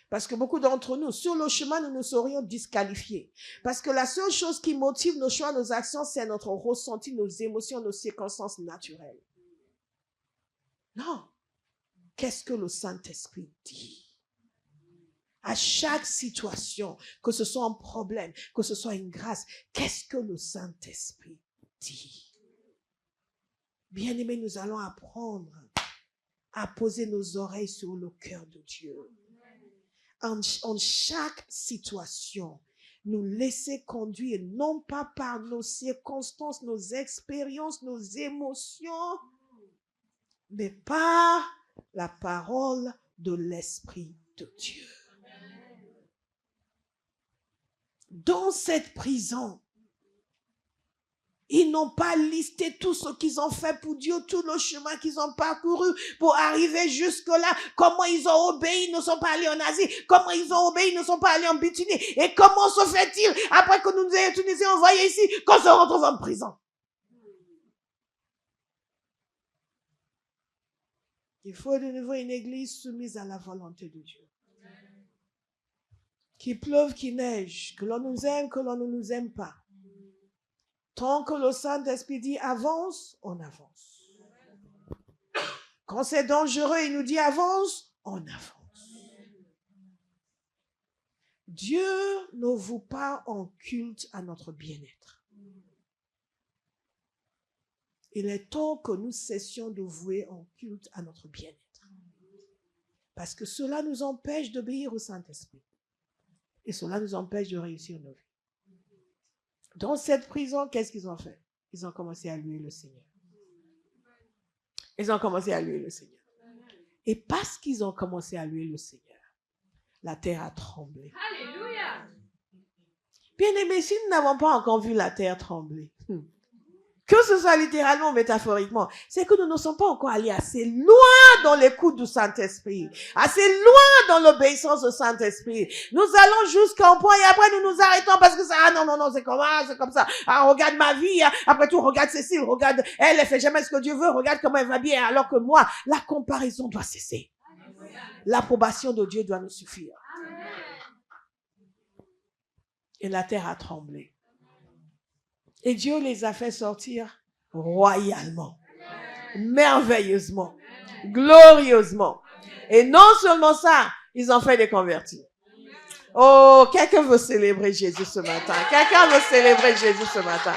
Parce que beaucoup d'entre nous, sur le chemin, nous nous serions disqualifiés. Parce que la seule chose qui motive nos choix, nos actions, c'est notre ressenti, nos émotions, nos circonstances naturelles. Non. Qu'est-ce que le Saint-Esprit dit? À chaque situation, que ce soit un problème, que ce soit une grâce, qu'est-ce que le Saint-Esprit dit? Bien-aimés, nous allons apprendre à poser nos oreilles sur le cœur de Dieu. En chaque situation, nous laisser conduire, non pas par nos circonstances, nos expériences, nos émotions, mais par la parole de l'Esprit de Dieu. Dans cette prison, ils n'ont pas listé tout ce qu'ils ont fait pour Dieu, tout le chemin qu'ils ont parcouru pour arriver jusque-là. Comment ils ont obéi, ils ne sont pas allés en Asie. Comment ils ont obéi, ils ne sont pas allés en Bithynie. Et comment se fait-il, après que nous nous ayons envoyés ici, qu'on se retrouve en prison? Il faut de nouveau une église soumise à la volonté de Dieu. Qu'il pleuve, qu'il neige, que l'on nous aime, que l'on ne nous aime pas. Tant que le Saint-Esprit dit avance, on avance. Quand c'est dangereux, il nous dit avance, on avance. Dieu ne voue pas en culte à notre bien-être. Il est temps que nous cessions de vouer en culte à notre bien-être. Parce que cela nous empêche d'obéir au Saint-Esprit. Et cela nous empêche de réussir nos vies. Dans cette prison, qu'est-ce qu'ils ont fait? Ils ont commencé à louer le Seigneur. Ils ont commencé à louer le Seigneur. Et parce qu'ils ont commencé à louer le Seigneur, la terre a tremblé. Alléluia! Bien-aimés, si nous n'avons pas encore vu la terre trembler, que ce soit littéralement ou métaphoriquement, c'est que nous ne sommes pas encore allés assez loin dans l'écoute du Saint-Esprit, assez loin dans l'obéissance au Saint-Esprit. Nous allons jusqu'à un point et après nous nous arrêtons parce que ça, non, c'est comme ça. Ah, regarde ma vie, hein. Après tout, regarde Cécile, regarde, elle fait jamais ce que Dieu veut, regarde comment elle va bien, alors que moi, la comparaison doit cesser. L'approbation de Dieu doit nous suffire. Et la terre a tremblé. Et Dieu les a fait sortir royalement, merveilleusement, glorieusement. Et non seulement ça, ils ont fait des convertis. Oh, quelqu'un veut célébrer Jésus ce matin. Quelqu'un veut célébrer Jésus ce matin.